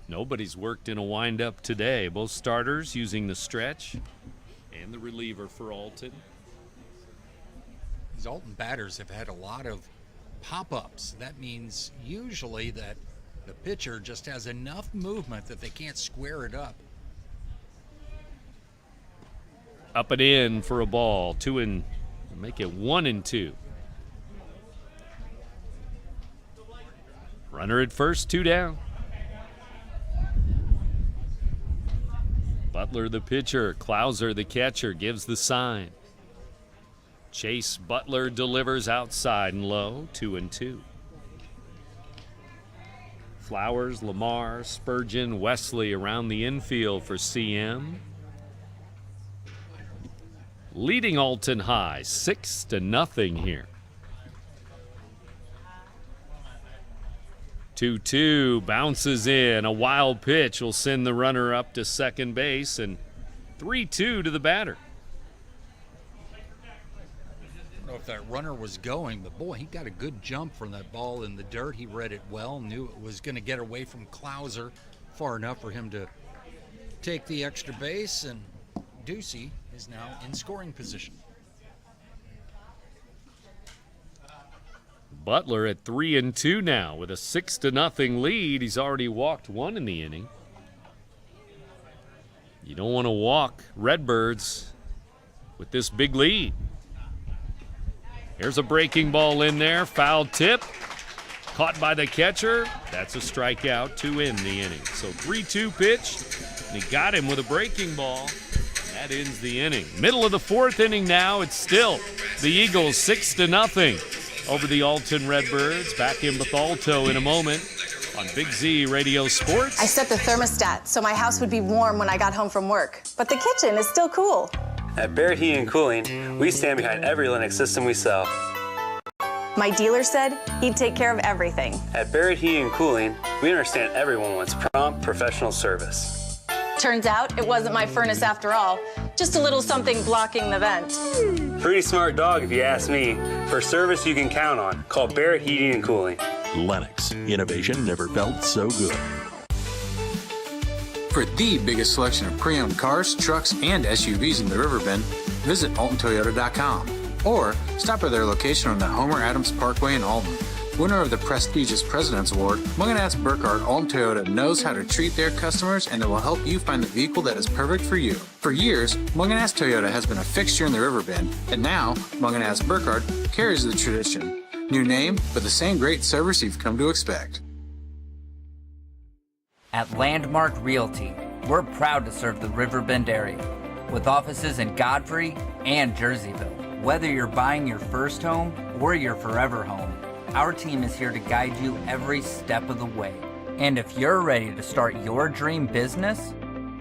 Nobody's worked in a windup today. Both starters using the stretch and the reliever for Alton. These Alton batters have had a lot of pop-ups. That means usually that the pitcher just has enough movement that they can't square it up. Up and in for a ball. 2 and make it 1-2. Runner at first, 2 down. Butler the pitcher, Klauser the catcher, gives the sign. Chase Butler delivers outside and low, 2-2. Flowers, Lamar, Spurgeon, Wesley around the infield for CM. Leading Alton High, 6-0 here. 2-2, bounces in. A wild pitch will send the runner up to second base, and 3-2 to the batter. I don't know if that runner was going, but boy, he got a good jump from that ball in the dirt. He read it well, knew it was going to get away from Klauser far enough for him to take the extra base, and Ducey is now in scoring position. Butler at 3-2 now with a 6-0 lead. He's already walked one in the inning. You don't want to walk Redbirds with this big lead. Here's a breaking ball in there, foul tip, caught by the catcher. That's a strikeout to end the inning. So 3-2 pitch, and he got him with a breaking ball. That ends the inning. Middle of the fourth inning now. It's still the Eagles 6-0 over the Alton Redbirds. Back in Bethalto in a moment on Big Z Radio Sports. I set the thermostat so my house would be warm when I got home from work, but the kitchen is still cool. At Barrett Heating and Cooling, we stand behind every Linux system we sell. My dealer said he'd take care of everything. At Barrett Heating and Cooling, we understand everyone wants prompt, professional service. Turns out it wasn't my furnace after all, just a little something blocking the vent. Pretty smart dog if you ask me. For service you can count on, call Barrett Heating and Cooling. Lennox. Innovation never felt so good. For the biggest selection of pre-owned cars, trucks, and SUVs in the Riverbend, visit AltonToyota.com or stop by their location on the Homer Adams Parkway in Alton. Winner of the prestigious President's Award, Munganast-Burkhardt Alton Toyota knows how to treat their customers, and they will help you find the vehicle that is perfect for you. For years, Munganast Toyota has been a fixture in the Riverbend, and now Munganast-Burkhardt carries the tradition. New name, but the same great service you've come to expect. At Landmark Realty, we're proud to serve the Riverbend area with offices in Godfrey and Jerseyville. Whether you're buying your first home or your forever home, our team is here to guide you every step of the way. And if you're ready to start your dream business,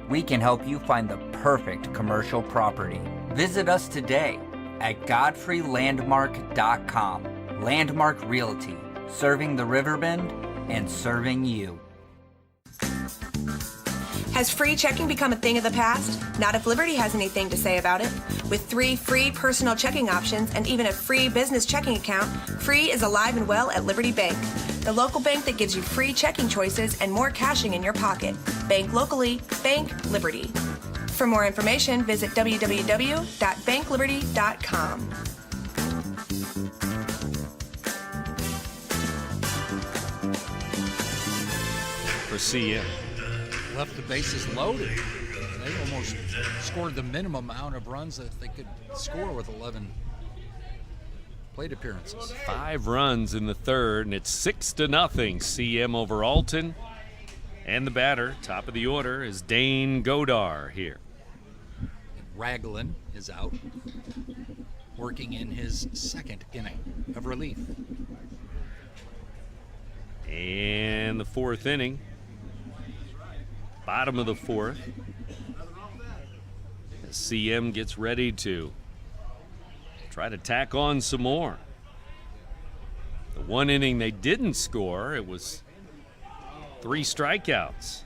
we can help you find the perfect commercial property. Visit us today at godfreylandmark.com. Landmark Realty, serving the Riverbend and serving you. Has free checking become a thing of the past? Not if Liberty has anything to say about it. With 3 free personal checking options and even a free business checking account, free is alive and well at Liberty Bank, the local bank that gives you free checking choices and more cashing in your pocket. Bank locally, bank Liberty. For more information, visit www.bankliberty.com. For CM. Left the bases loaded. They almost scored the minimum amount of runs that they could score with 11 plate appearances. 5 runs in the third, and it's 6-0 CM over Alton. And the batter, top of the order, is Dane Godar here. Raglan is out, working in his second inning of relief. And the fourth inning. Bottom of the fourth. As CM gets ready to try to tack on some more. The one inning they didn't score, it was 3 strikeouts.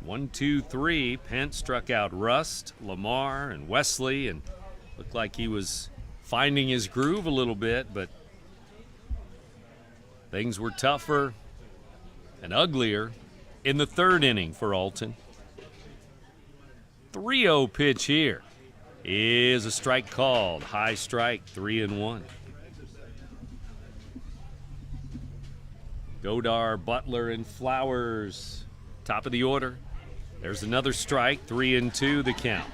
1, 2, 3. Pent struck out Rust, Lamar, and Wesley, and looked like he was finding his groove a little bit, but things were tougher and uglier in the third inning for Alton. 3-0 pitch here is a strike called. High strike, 3-1. Godar, Butler, and Flowers, top of the order. There's another strike, 3-2 the count.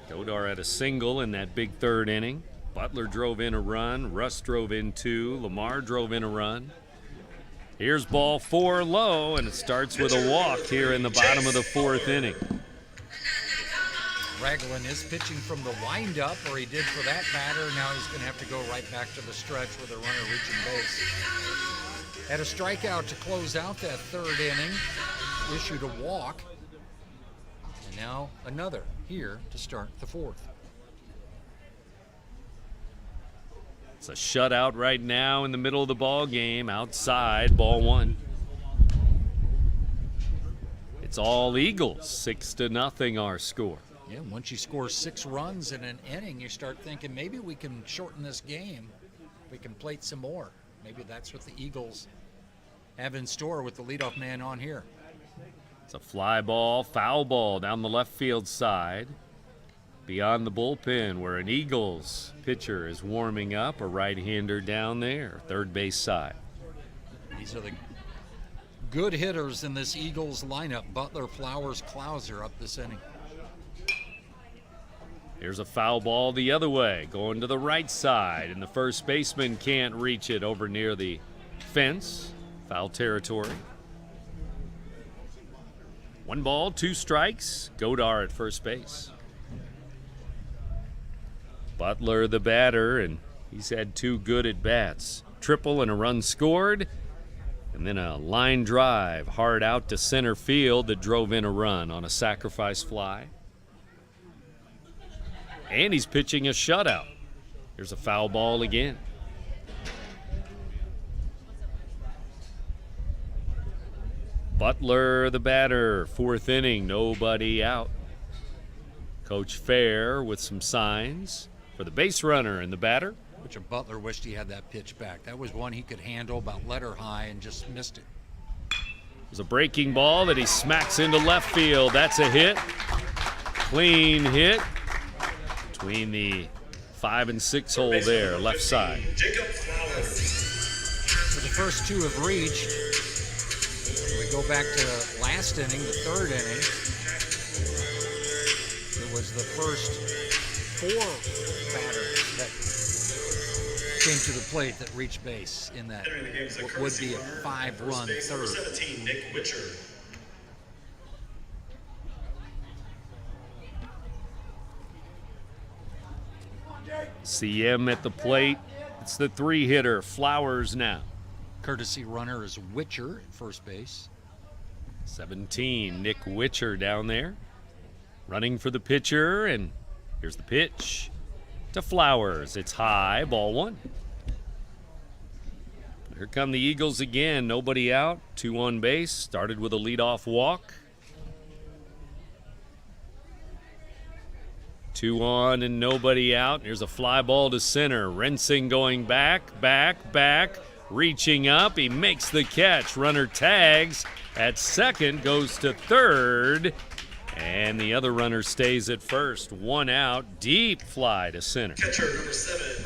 Godar had a single in that big third inning. Butler drove in a run. Russ drove in 2. Lamar drove in a run. Here's ball 4 low, and it starts with a walk here in the bottom of the fourth inning. Raglan is pitching from the windup, or he did for that matter. Now he's going to have to go right back to the stretch with a runner reaching base. Had a strikeout to close out that third inning, issued a walk, and now another here to start the fourth. It's a shutout right now in the middle of the ball game. Outside, ball 1. It's all Eagles, 6-0 our score. Yeah, once you score 6 runs in an inning, you start thinking maybe we can shorten this game. We can plate some more. Maybe that's what the Eagles have in store with the leadoff man on here. It's a fly ball, foul ball down the left field side. beyond the bullpen where an Eagles pitcher is warming up, a right-hander down there, third base side. These are the good hitters in this Eagles lineup. Butler, Flowers, Klauser up this inning. Here's a foul ball the other way, going to the right side, and the first baseman can't reach it over near the fence. Foul territory. 1 ball, 2 strikes. Godar at first base. Butler the batter, and he's had 2 good at-bats. Triple and a run scored, and then a line drive hard out to center field that drove in a run on a sacrifice fly. And he's pitching a shutout. Here's a foul ball again. Butler the batter, 4th inning, nobody out. Coach Fair with some signs for the base runner and the batter. Which Butler wished he had that pitch back. That was one he could handle about letter high and just missed it. It was a breaking ball that he smacks into left field. That's a hit. Clean hit between the 5 and 6 hole there, left side. So the first 2 have reached. We go back to last inning, the 3rd inning. It was the first 4 batters that came to the plate that reached base in that what would be a 5-run 3rd. 17, Nick Witcher. CM at the plate. It's the 3-hitter, Flowers now. Courtesy runner is Witcher at first base. 17, Nick Witcher down there. Running for the pitcher, and here's the pitch to Flowers. It's high, ball 1. Here come the Eagles again. Nobody out, 2 on base. Started with a leadoff walk. 2 on and nobody out. Here's a fly ball to center. Rensing going back, reaching up. He makes the catch. Runner tags at second, goes to third, and the other runner stays at first. 1 out, deep fly to center.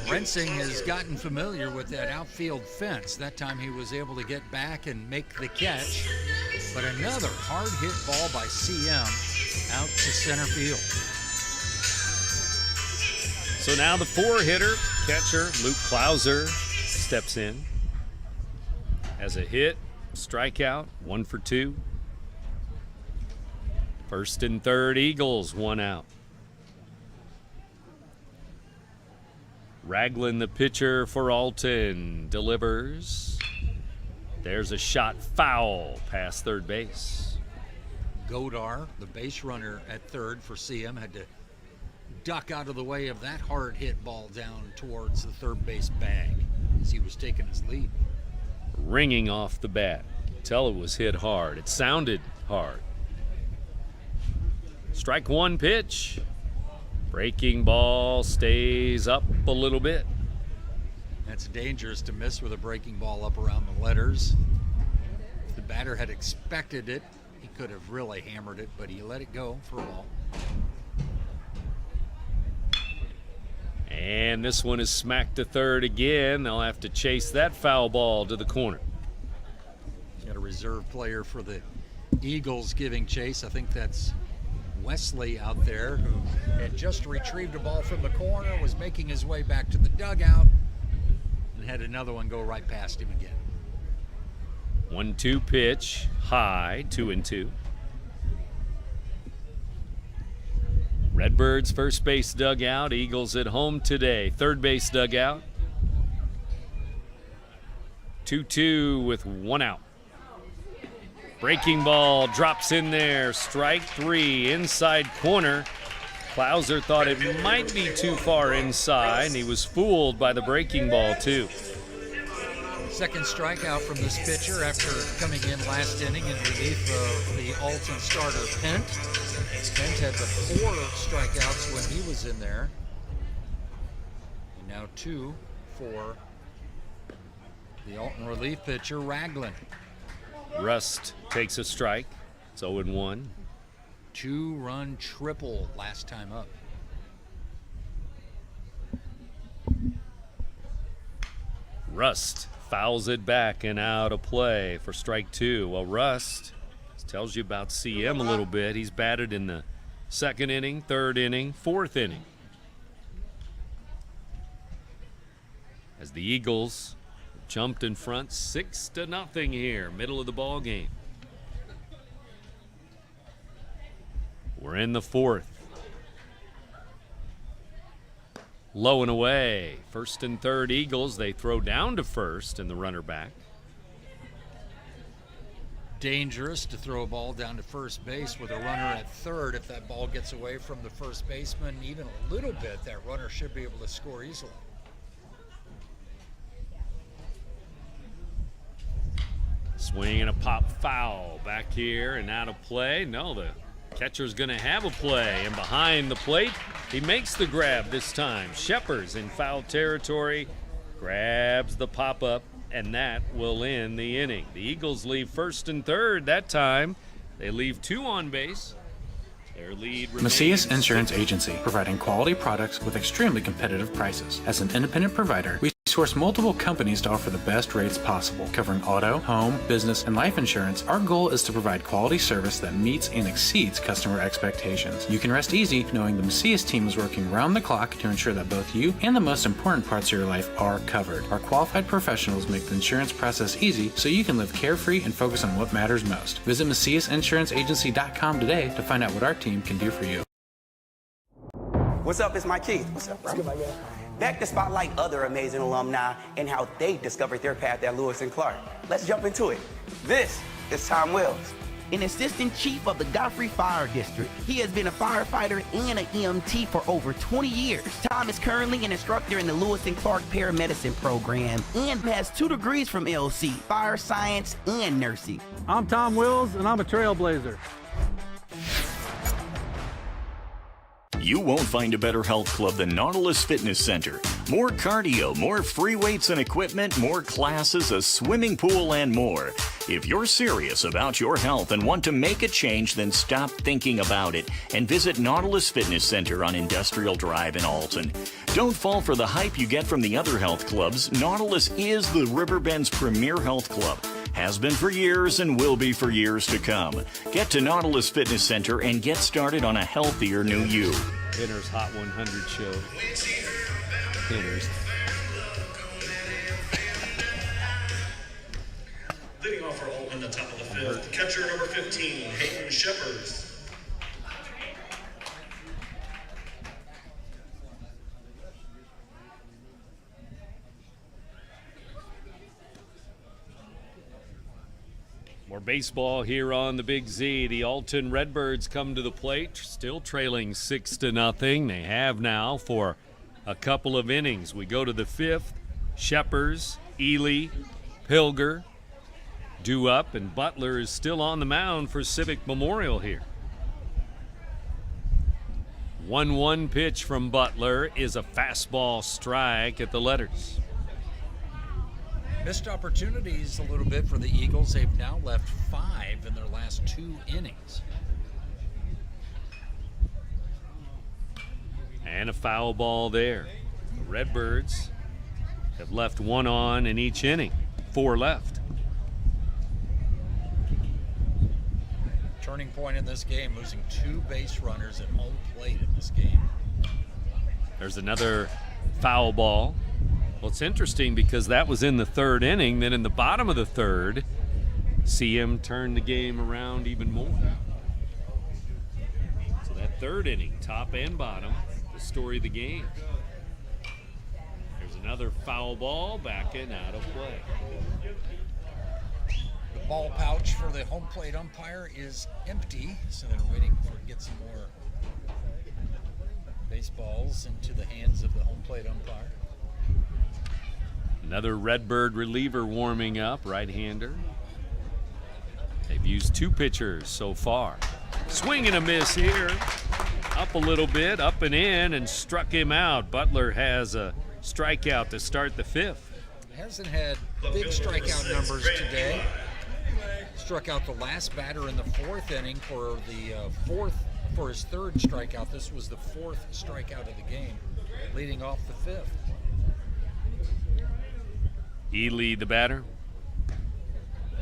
Rensing has gotten familiar with that outfield fence. That time he was able to get back and make the catch. But another hard hit ball by CM out to center field. So now the 4-hitter, catcher Luke Klauser, steps in. Has a hit, strikeout, 1 for 2. First and third, Eagles, 1 out. Ragland, the pitcher for Alton, delivers. There's a shot foul past third base. Godar, the base runner at third for CM, had to duck out of the way of that hard hit ball down towards the third base bag as he was taking his lead. Ringing off the bat. Tell it was hit hard. It sounded hard. Strike 1 pitch. Breaking ball stays up a little bit. That's dangerous to miss with a breaking ball up around the letters. If the batter had expected it, he could have really hammered it, but he let it go for a ball. And this one is smacked to third again. They'll have to chase that foul ball to the corner. Got a reserve player for the Eagles giving chase. I think that's Wesley out there, who had just retrieved a ball from the corner, was making his way back to the dugout, and had another one go right past him again. 1-2 pitch, high, 2-2. Redbirds first base dugout, Eagles at home today. Third base dugout. 2-2 with 1 out. Breaking ball drops in there. Strike 3, inside corner. Klauser thought it might be too far inside, and he was fooled by the breaking ball too. Second strikeout from this pitcher after coming in last inning in relief of the Alton starter Pent. Pent had the 4 strikeouts when he was in there. And now 2 for the Alton relief pitcher, Ragland. Rust takes a strike. It's 0-1. 2-run triple last time up. Rust fouls it back and out of play for strike two. Well, Rust tells you about CM a little bit. He's batted in the second inning, third inning, fourth inning. As the Eagles jumped in front 6-0 here, middle of the ball game. We're in the fourth. Low and away. First and third Eagles. They throw down to first and the runner back. Dangerous to throw a ball down to first base with a runner at third. If that ball gets away from the first baseman even a little bit, that runner should be able to score easily. Swing and a pop foul back here and out of play. No, the catcher's going to have a play, and behind the plate, he makes the grab this time. Shepard's in foul territory, grabs the pop-up, and that will end the inning. The Eagles leave first and third that time. They leave two on base. Their lead remains. Macias Insurance Agency, providing quality products with extremely competitive prices. As an independent provider, we source multiple companies to offer the best rates possible, covering auto, home, business, and life insurance. Our goal is to provide quality service that meets and exceeds customer expectations. You can rest easy knowing the Macias team is working round the clock to ensure that both you and the most important parts of your life are covered. Our qualified professionals make the insurance process easy so you can live carefree and focus on what matters most. Visit MaciasInsuranceAgency.com today to find out what our team can do for you. What's up? It's my Keith. What's up, bro? Back to spotlight other amazing alumni and how they discovered their path at Lewis and Clark. Let's jump into it. This is Tom Wells, an assistant chief of the Godfrey Fire District. He has been a firefighter and an EMT for over 20 years. Tom is currently an instructor in the Lewis and Clark Paramedicine program and has 2 degrees from LC, fire science and nursing. I'm Tom Wills, and I'm a trailblazer. You won't find a better health club than Nautilus Fitness Center. More cardio, more free weights and equipment, more classes, a swimming pool, and more. If you're serious about your health and want to make a change, then stop thinking about it and visit Nautilus Fitness Center on Industrial Drive in Alton. Don't fall for the hype you get from the other health clubs. Nautilus is the Riverbend's premier health club. Has been for years and will be for years to come. Get to Nautilus Fitness Center and get started on a healthier new you. Pinner's Hot 100 show. Pinners. Leading off for Alton in the top of the fifth, catcher number 15, Hayden Shepard. More baseball here on the Big Z. The Alton Redbirds come to the plate, still trailing 6-0. They have now for a couple of innings. We go to the fifth. Shepard, Ely, Pilger due up, and Butler is still on the mound for Civic Memorial here. 1-1 pitch from Butler is a fastball strike at the letters. Missed opportunities a little bit for the Eagles. They've now left 5 in their last 2 innings. And a foul ball there. The Redbirds have left 1 on in each inning. 4 left. Turning point in this game, losing 2 base runners at home plate in this game. There's another foul ball. Well, it's interesting because that was in the 3rd inning. Then in the bottom of the 3rd, CM turned the game around even more. So that 3rd inning, top and bottom, the story of the game. There's another foul ball back and out of play. The ball pouch for the home plate umpire is empty, so they're waiting to get some more baseballs into the hands of the home plate umpire. Another Redbird reliever warming up, right-hander. They've used 2 pitchers so far. Swing and a miss here. Up a little bit, up and in, and struck him out. Butler has a strikeout to start the 5th. Hasn't had big strikeout numbers today. Struck out the last batter in the 4th inning for his 3rd strikeout. This was the 4th strikeout of the game, leading off the 5th. Ely, the batter.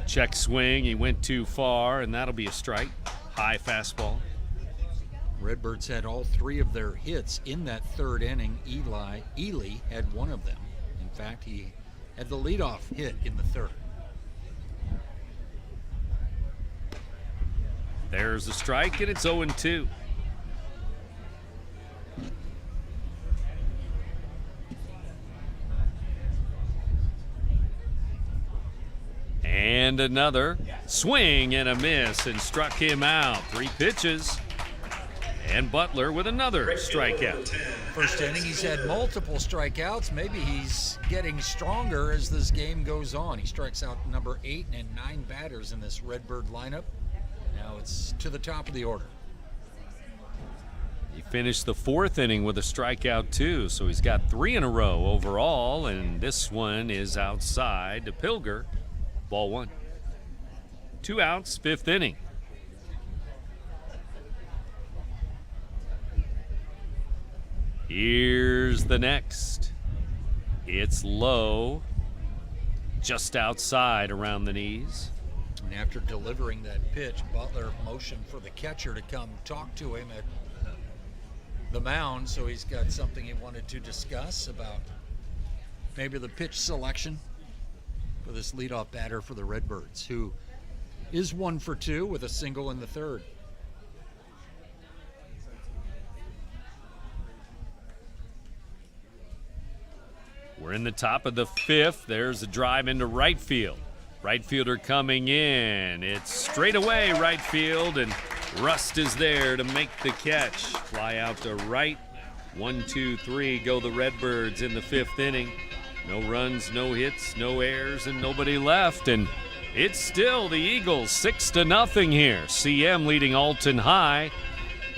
Check swing, he went too far, and that'll be a strike. High fastball. Redbirds had all 3 of their hits in that 3rd inning. Ely had 1 of them. In fact, he had the leadoff hit in the 3rd. There's a strike, and it's 0-2. And another swing and a miss, and struck him out. 3 pitches. And Butler with another strikeout. First inning, he's had multiple strikeouts. Maybe he's getting stronger as this game goes on. He strikes out number 8 and 9 batters in this Redbird lineup. Now it's to the top of the order. He finished the 4th inning with a strikeout too, so he's got 3 in a row overall, and this one is outside to Pilger. Ball 1. 2 outs, 5th inning. Here's the next. It's low, just outside around the knees. And after delivering that pitch, Butler motioned for the catcher to come talk to him at the mound, so he's got something he wanted to discuss about maybe the pitch selection for this leadoff batter for the Redbirds, who is 1 for 2 with a single in the 3rd. We're in the top of the 5th. There's a drive into right field. Right fielder coming in. It's straight away right field, and Rust is there to make the catch. Fly out to right. 1, 2, 3 go the Redbirds in the 5th inning. No runs, no hits, no errors, and nobody left. And it's still the Eagles 6-0 here. CM leading Alton high.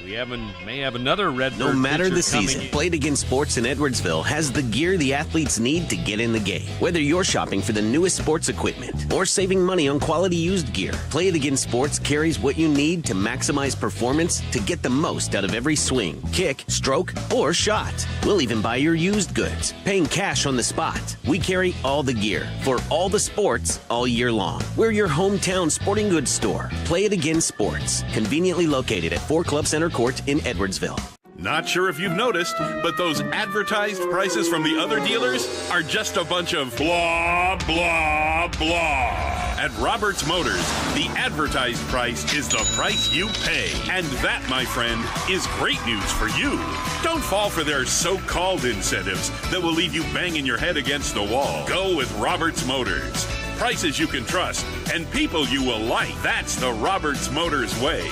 We may have another Redbird. No matter the coming season, in. Play It Again Sports in Edwardsville has the gear the athletes need to get in the game. Whether you're shopping for the newest sports equipment or saving money on quality used gear, Play It Again Sports carries what you need to maximize performance to get the most out of every swing, kick, stroke, or shot. We'll even buy your used goods, paying cash on the spot. We carry all the gear for all the sports all year long. We're your hometown sporting goods store. Play It Again Sports, conveniently located at 4 Club Center Court in Edwardsville. Not sure if you've noticed, but those advertised prices from the other dealers are just a bunch of blah, blah, blah. At Roberts Motors, the advertised price is the price you pay. And that, my friend, is great news for you. Don't fall for their so-called incentives that will leave you banging your head against the wall. Go with Roberts Motors. Prices you can trust and people you will like. That's the Roberts Motors way.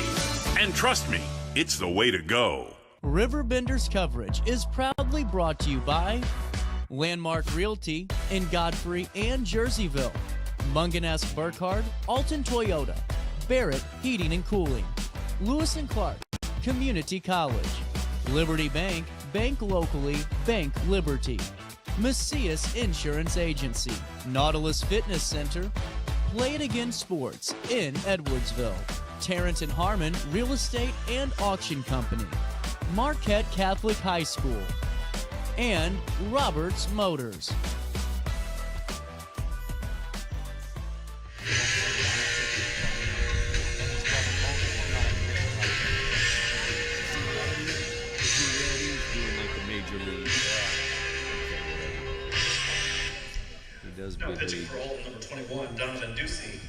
And trust me, it's the way to go. RiverBender's coverage is proudly brought to you by Landmark Realty in Godfrey and Jerseyville, Mungan-esque Burkhardt, Alton Toyota, Barrett Heating and Cooling, Lewis & Clark, Community College, Liberty Bank, bank locally, bank Liberty, Macias Insurance Agency, Nautilus Fitness Center, Play It Again Sports in Edwardsville, Terrence and Harmon Real Estate and Auction Company, Marquette Catholic High School, and Roberts Motors. Now pitching for Alton, number 21, Donovan Ducey.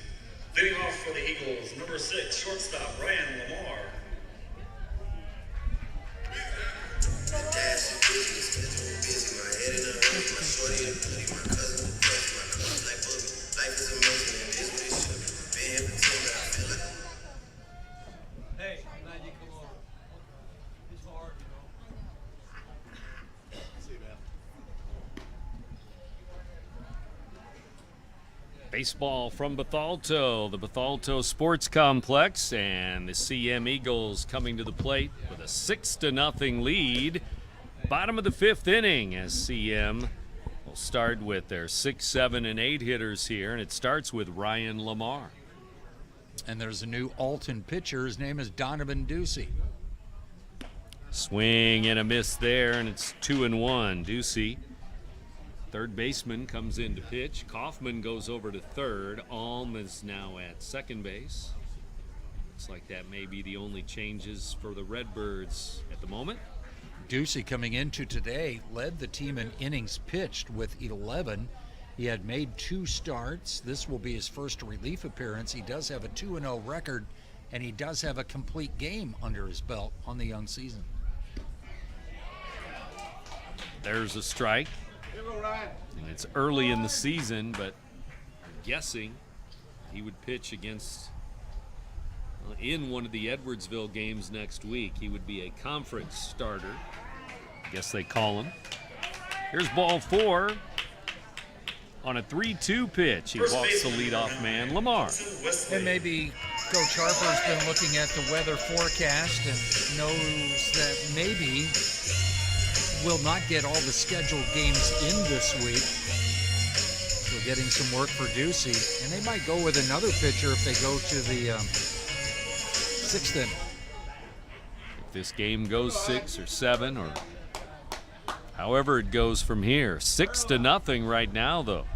Leading off for the Eagles, number 6, shortstop, Ryan Lamar. Hey, I'm glad you come over. It's hard, you know. See you, man. Baseball from Bethalto, the Bethalto Sports Complex, and the CM Eagles coming to the plate with a 6-0 lead. Bottom of the 5th inning as CM will start with their 6, 7, and 8 hitters here, and it starts with Ryan Lamar. And there's a new Alton pitcher. His name is Donovan Ducey. Swing and a miss there, and it's 2-1. Ducey, Third baseman comes in to pitch. Kaufman goes over to third. Alm is now at second base. Looks like that may be the only changes for the Redbirds at the moment. Ducey coming into today led the team in innings pitched with 11. He had made 2 starts. This will be his first relief appearance. He does have a 2-0 record, and he does have a complete game under his belt on the young season. There's a strike. And it's early in the season, but I'm guessing he would pitch against, in one of the Edwardsville games next week. He would be a conference starter. I guess they call him. Here's ball 4 on a 3-2 pitch. He walks the leadoff man, Lamar. And maybe Coach Harper's been looking at the weather forecast and knows that maybe we'll not get all the scheduled games in this week. So getting some work for Ducey. And they might go with another pitcher if they go to the 6th inning. If this game goes 6 or 7 or however it goes from here. 6-0 right now, though.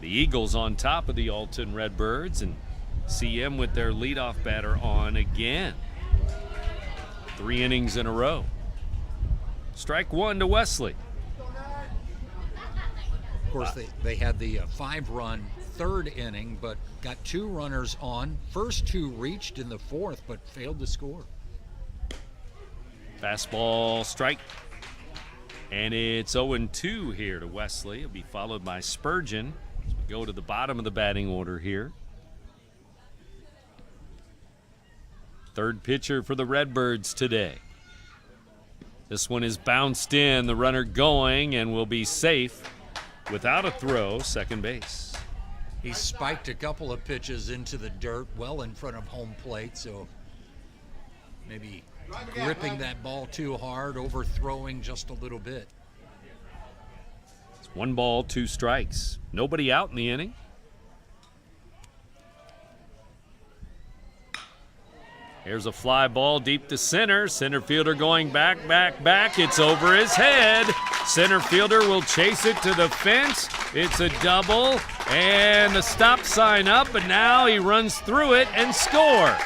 The Eagles on top of the Alton Redbirds, and CM with their leadoff batter on again. 3 innings in a row. Strike 1 to Wesley. Of course, they had the 5-run 3rd inning, but got 2 runners on. First 2 reached in the 4th, but failed to score. Fastball strike. And it's 0-2 here to Wesley. It'll be followed by Spurgeon as we go to the bottom of the batting order here. Third pitcher for the Redbirds today. This one is bounced in, the runner going, and will be safe without a throw, second base. He spiked a couple of pitches into the dirt well in front of home plate, so maybe gripping that ball too hard, overthrowing just a little bit. It's 1 ball, 2 strikes. Nobody out in the inning. Here's a fly ball deep to center. Center fielder going back. It's over his head. Center fielder will chase it to the fence. It's a double, and the stop sign up, but now he runs through it and scores.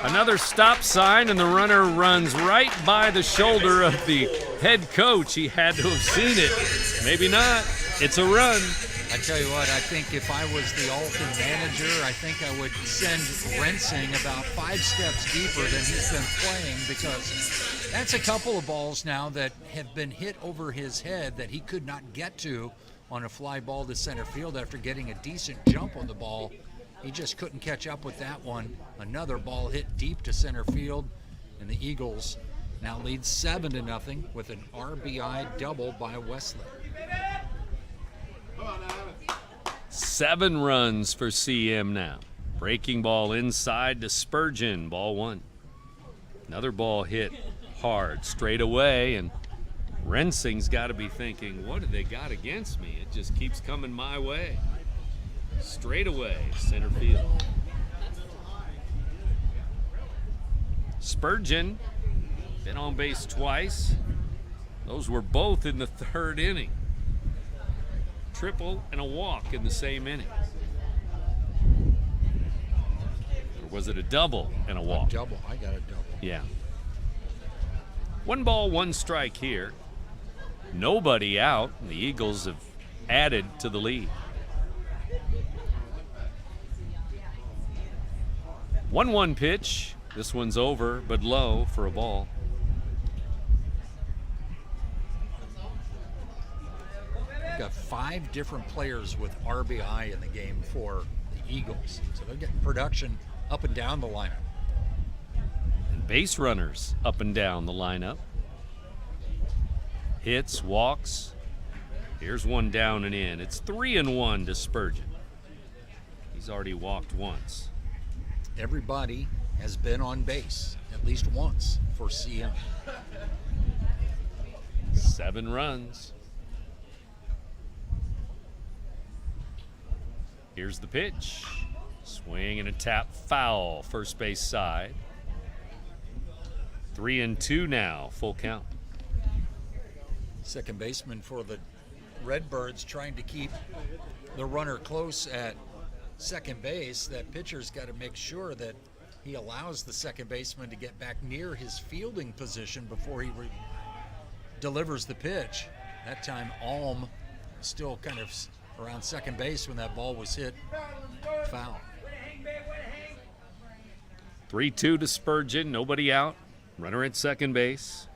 Another stop sign, and the runner runs right by the shoulder of the head coach. He had to have seen it. Maybe not. It's a run. I tell you what, I think if I was the Alton manager, I think I would send Rensing about 5 steps deeper than he's been playing, because that's a couple of balls now that have been hit over his head that he could not get to on a fly ball to center field after getting a decent jump on the ball. He just couldn't catch up with that one. Another ball hit deep to center field, and the Eagles now lead 7-0 with an RBI double by Wesley. 7 runs for CM now. Breaking ball inside to Spurgeon, ball 1. Another ball hit hard straight away, and Rensing's got to be thinking, what have they got against me? It just keeps coming my way. Straight away, center field. Spurgeon, been on base twice. Those were both in the 3rd inning. Triple and a walk in the same inning. Or was it a double and a walk? A double. I got a double. Yeah. 1 ball, 1 strike here. Nobody out. The Eagles have added to the lead. 1-1 pitch. This one's over, but low for a ball. Got 5 different players with RBI in the game for the Eagles. So they're getting production up and down the lineup. And base runners up and down the lineup. Hits, walks. Here's one down and in. It's 3-1 to Spurgeon. He's already walked once. Everybody has been on base at least once for CM. 7 runs. Here's the pitch. Swing and a tap foul, first base side. 3-2 now, full count. second baseman for the Redbirds, trying to keep the runner close at second base. That pitcher's got to make sure that he allows the second baseman to get back near his fielding position before he delivers the pitch. That time Alm still kind of around second base when that ball was hit foul. 3-2 to Spurgeon, nobody out. Runner at second base.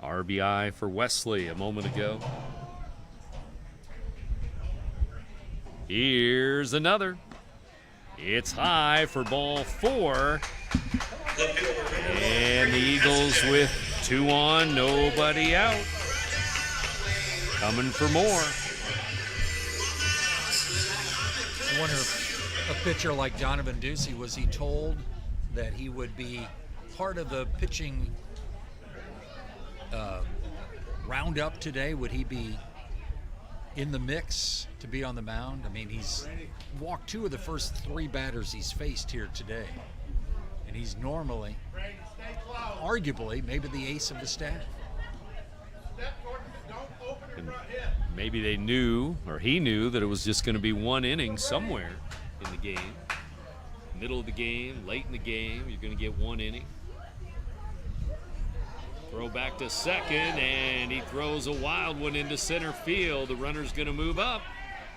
RBI for Wesley a moment ago. Here's another. It's high for ball 4. And the Eagles with 2 on, nobody out. Coming for more. I wonder if a pitcher like Donovan Ducey, was he told that he would be part of the pitching roundup today? Would he be in the mix to be on the mound? I mean, he's walked 2 of the first 3 batters he's faced here today. And he's normally, arguably, maybe the ace of the staff. And maybe they knew, or he knew, that it was just going to be 1 inning somewhere in the game. Middle of the game, late in the game, you're going to get 1 inning. Throw back to second, and he throws a wild one into center field. The runner's going to move up.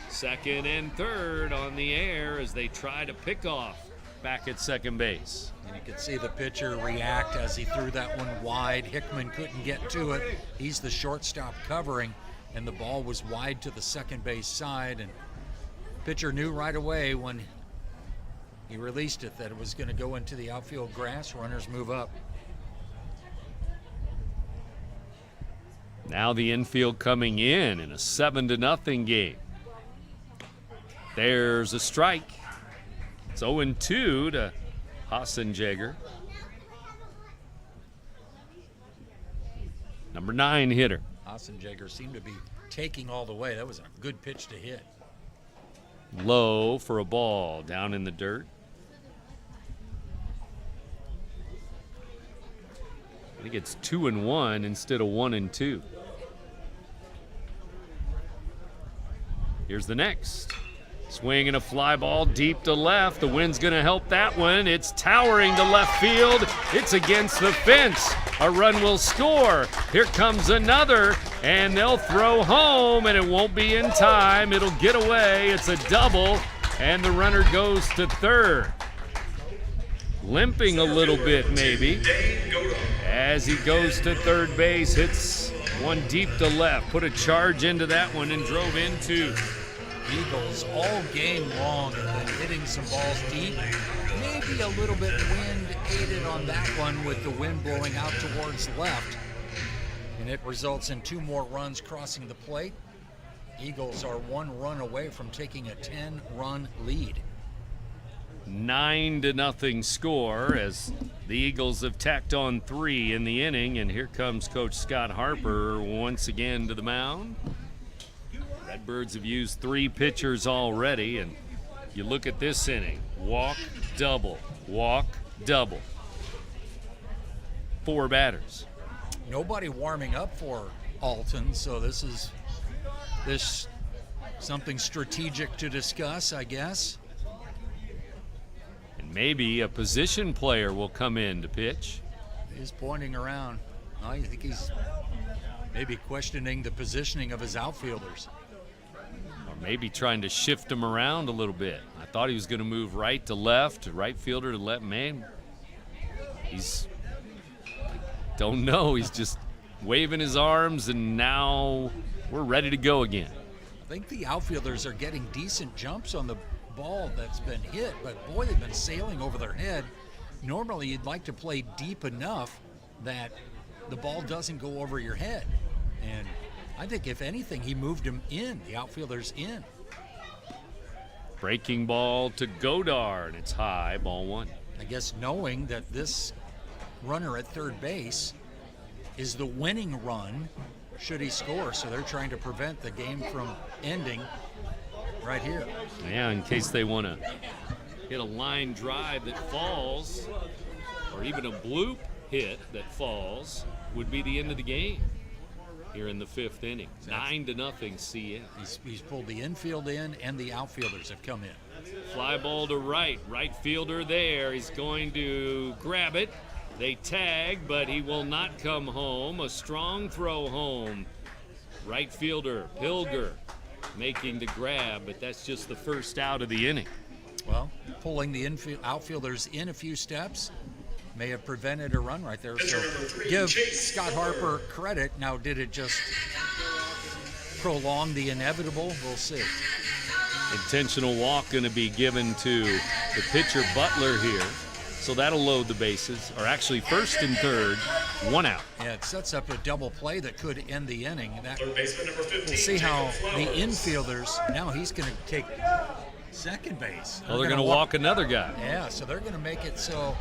Second and third on the air as they try to pick off back at second base. And you could see the pitcher react as he threw that one wide. Hickman couldn't get to it. He's the shortstop covering, and the ball was wide to the second base side. And pitcher knew right away when he released it that it was going to go into the outfield grass. Runners move up. Now the infield coming in a 7-0 game. There's a strike. It's 0-2 to Hassenjäger. Number 9 hitter. Hassenjäger seemed to be taking all the way. That was a good pitch to hit. Low for a ball down in the dirt. I think it's 2-1 instead of 1-2. Here's the next. Swing and a fly ball deep to left. The wind's going to help that one. It's towering to left field. It's against the fence. A run will score. Here comes another, and they'll throw home, and it won't be in time. It'll get away. It's a double, and the runner goes to third. Limping a little bit maybe. As he goes to third base, hits one deep to left. Put a charge into that one and drove into. Eagles all game long have been hitting some balls deep. Maybe a little bit wind aided on that one with the wind blowing out towards left. And it results in 2 more runs crossing the plate. Eagles are 1 run away from taking a 10-run lead. 9-0 score as the Eagles have tacked on 3 in the inning, and here comes Coach Scott Harper once again to the mound. Redbirds have used 3 pitchers already, and you look at this inning. Walk, double, walk, double. 4 batters. Nobody warming up for Alton, so this is something strategic to discuss, I guess. And maybe a position player will come in to pitch. He's pointing around. I think he's maybe questioning the positioning of his outfielders. Or maybe trying to shift him around a little bit. I thought he was going to move right to left, right fielder to left. Man, don't know. He's just waving his arms, and now we're ready to go again. I think the outfielders are getting decent jumps on the ball that's been hit, but boy, they've been sailing over their head. Normally, you'd like to play deep enough that the ball doesn't go over your head. And I think, if anything, he moved him in, the outfielders in. Breaking ball to Godard. It's high, ball 1. I guess knowing that this runner at third base is the winning run should he score, so they're trying to prevent the game from ending right here. Yeah, in case they want to hit a line drive that falls, or even a bloop hit that falls, would be the end of the game. here in the 5th inning. 9-0 CN. He's pulled the infield in, and the outfielders have come in. Fly ball to right. Right fielder there. He's going to grab it. They tag, but he will not come home. A strong throw home. Right fielder, Pilger, making the grab, but that's just the first out of the inning. Well, pulling the outfielders in a few steps may have prevented a run right there. So give Scott Harper credit. Now, did it just prolong the inevitable? We'll see. Intentional walk going to be given to the pitcher Butler here. So that'll load the bases, or actually first and third, 1 out. Yeah, it sets up a double play that could end the inning. We'll see how the infielders, now he's going to take second base. Well, they're going to walk another guy. Yeah, so they're going to make it so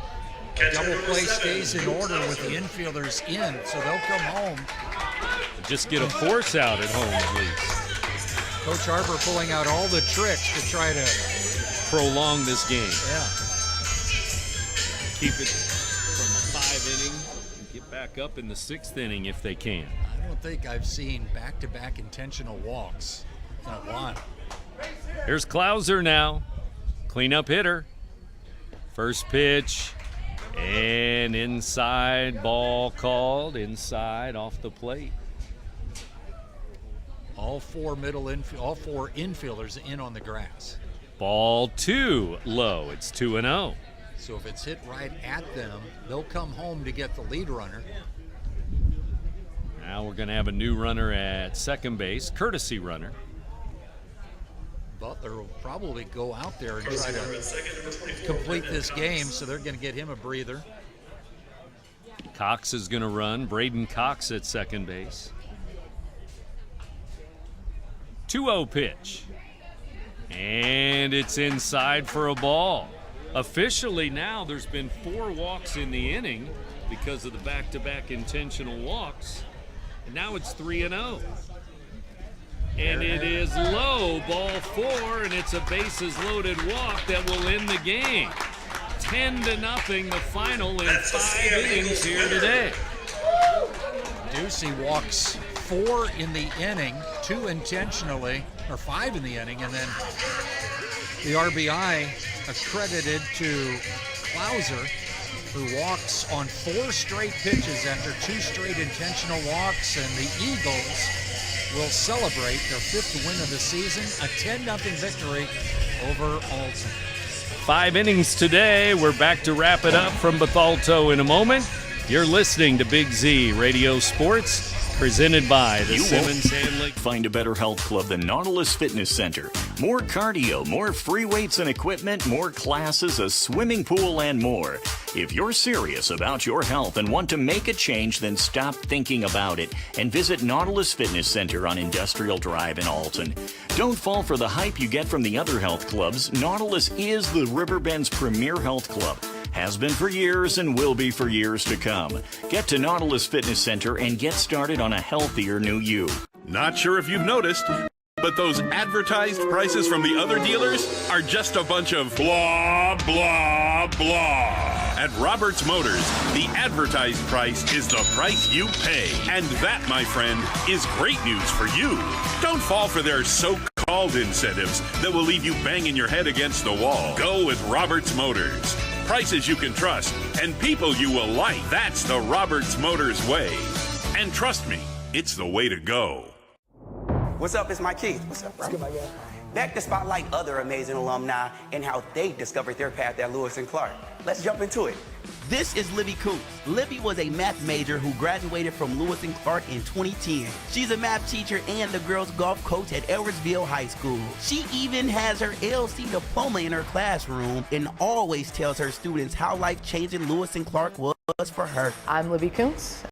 a double play stays in order with the infielders in, so they'll come home. Just get a force out at home at least. Coach Harper pulling out all the tricks to try to prolong this game. Yeah. Keep it from a 5 inning and get back up in the 6th inning if they can. I don't think I've seen back-to-back intentional walks in a while. Here's Klauser now. Cleanup hitter. First pitch. And inside, ball called. Inside, off the plate. All four infielders in on the grass. Ball 2 low. It's 2-0. So if it's hit right at them, they'll come home to get the lead runner. Now we're going to have a new runner at second base, courtesy runner. Butler will probably go out there and try to complete this game, so they're going to get him a breather. Cox is going to run. Braden Cox at second base. 2-0 pitch. And it's inside for a ball. Officially now there's been 4 walks in the inning because of the back-to-back intentional walks. And now it's 3-0. And it is low, ball 4, and it's a bases-loaded walk that will end the game. 10-0, the final in 5 innings here today. Ducey walks 4 in the inning, 2 intentionally, or 5 in the inning, and then the RBI accredited to Klauser, who walks on 4 straight pitches after 2 straight intentional walks, and the Eagles will celebrate their 5th win of the season, a 10-0 victory over Alton. 5 innings today. We're back to wrap it up from Bethalto in a moment. You're listening to Big Z Radio Sports, presented by the Simmons Handling. Find a better health club than Nautilus Fitness Center. More cardio, more free weights and equipment, more classes, a swimming pool, and more. If you're serious about your health and want to make a change, then stop thinking about it and visit Nautilus Fitness Center on Industrial Drive in Alton. Don't fall for the hype you get from the other health clubs. Nautilus is the Riverbend's premier health club. Has been for years and will be for years to come. Get to Nautilus Fitness Center and get started on a healthier new you. Not sure if you've noticed, but those advertised prices from the other dealers are just a bunch of blah, blah, blah. At Roberts Motors, the advertised price is the price you pay. And that, my friend, is great news for you. Don't fall for their so-called incentives that will leave you banging your head against the wall. Go with Roberts Motors. Prices you can trust and people you will like. That's the Roberts Motors way. And trust me, it's the way to go. What's up? It's Mike Keith. What's up, bro? Back to spotlight other amazing alumni and how they discovered their path at Lewis and Clark. Let's jump into it. This is Libby Coots. Libby was a math major who graduated from Lewis and Clark in 2010. She's a math teacher and the girls golf coach at Edwardsville High School. She even has her LC diploma in her classroom and always tells her students how life-changing Lewis and Clark was for her. I'm Libby Coots.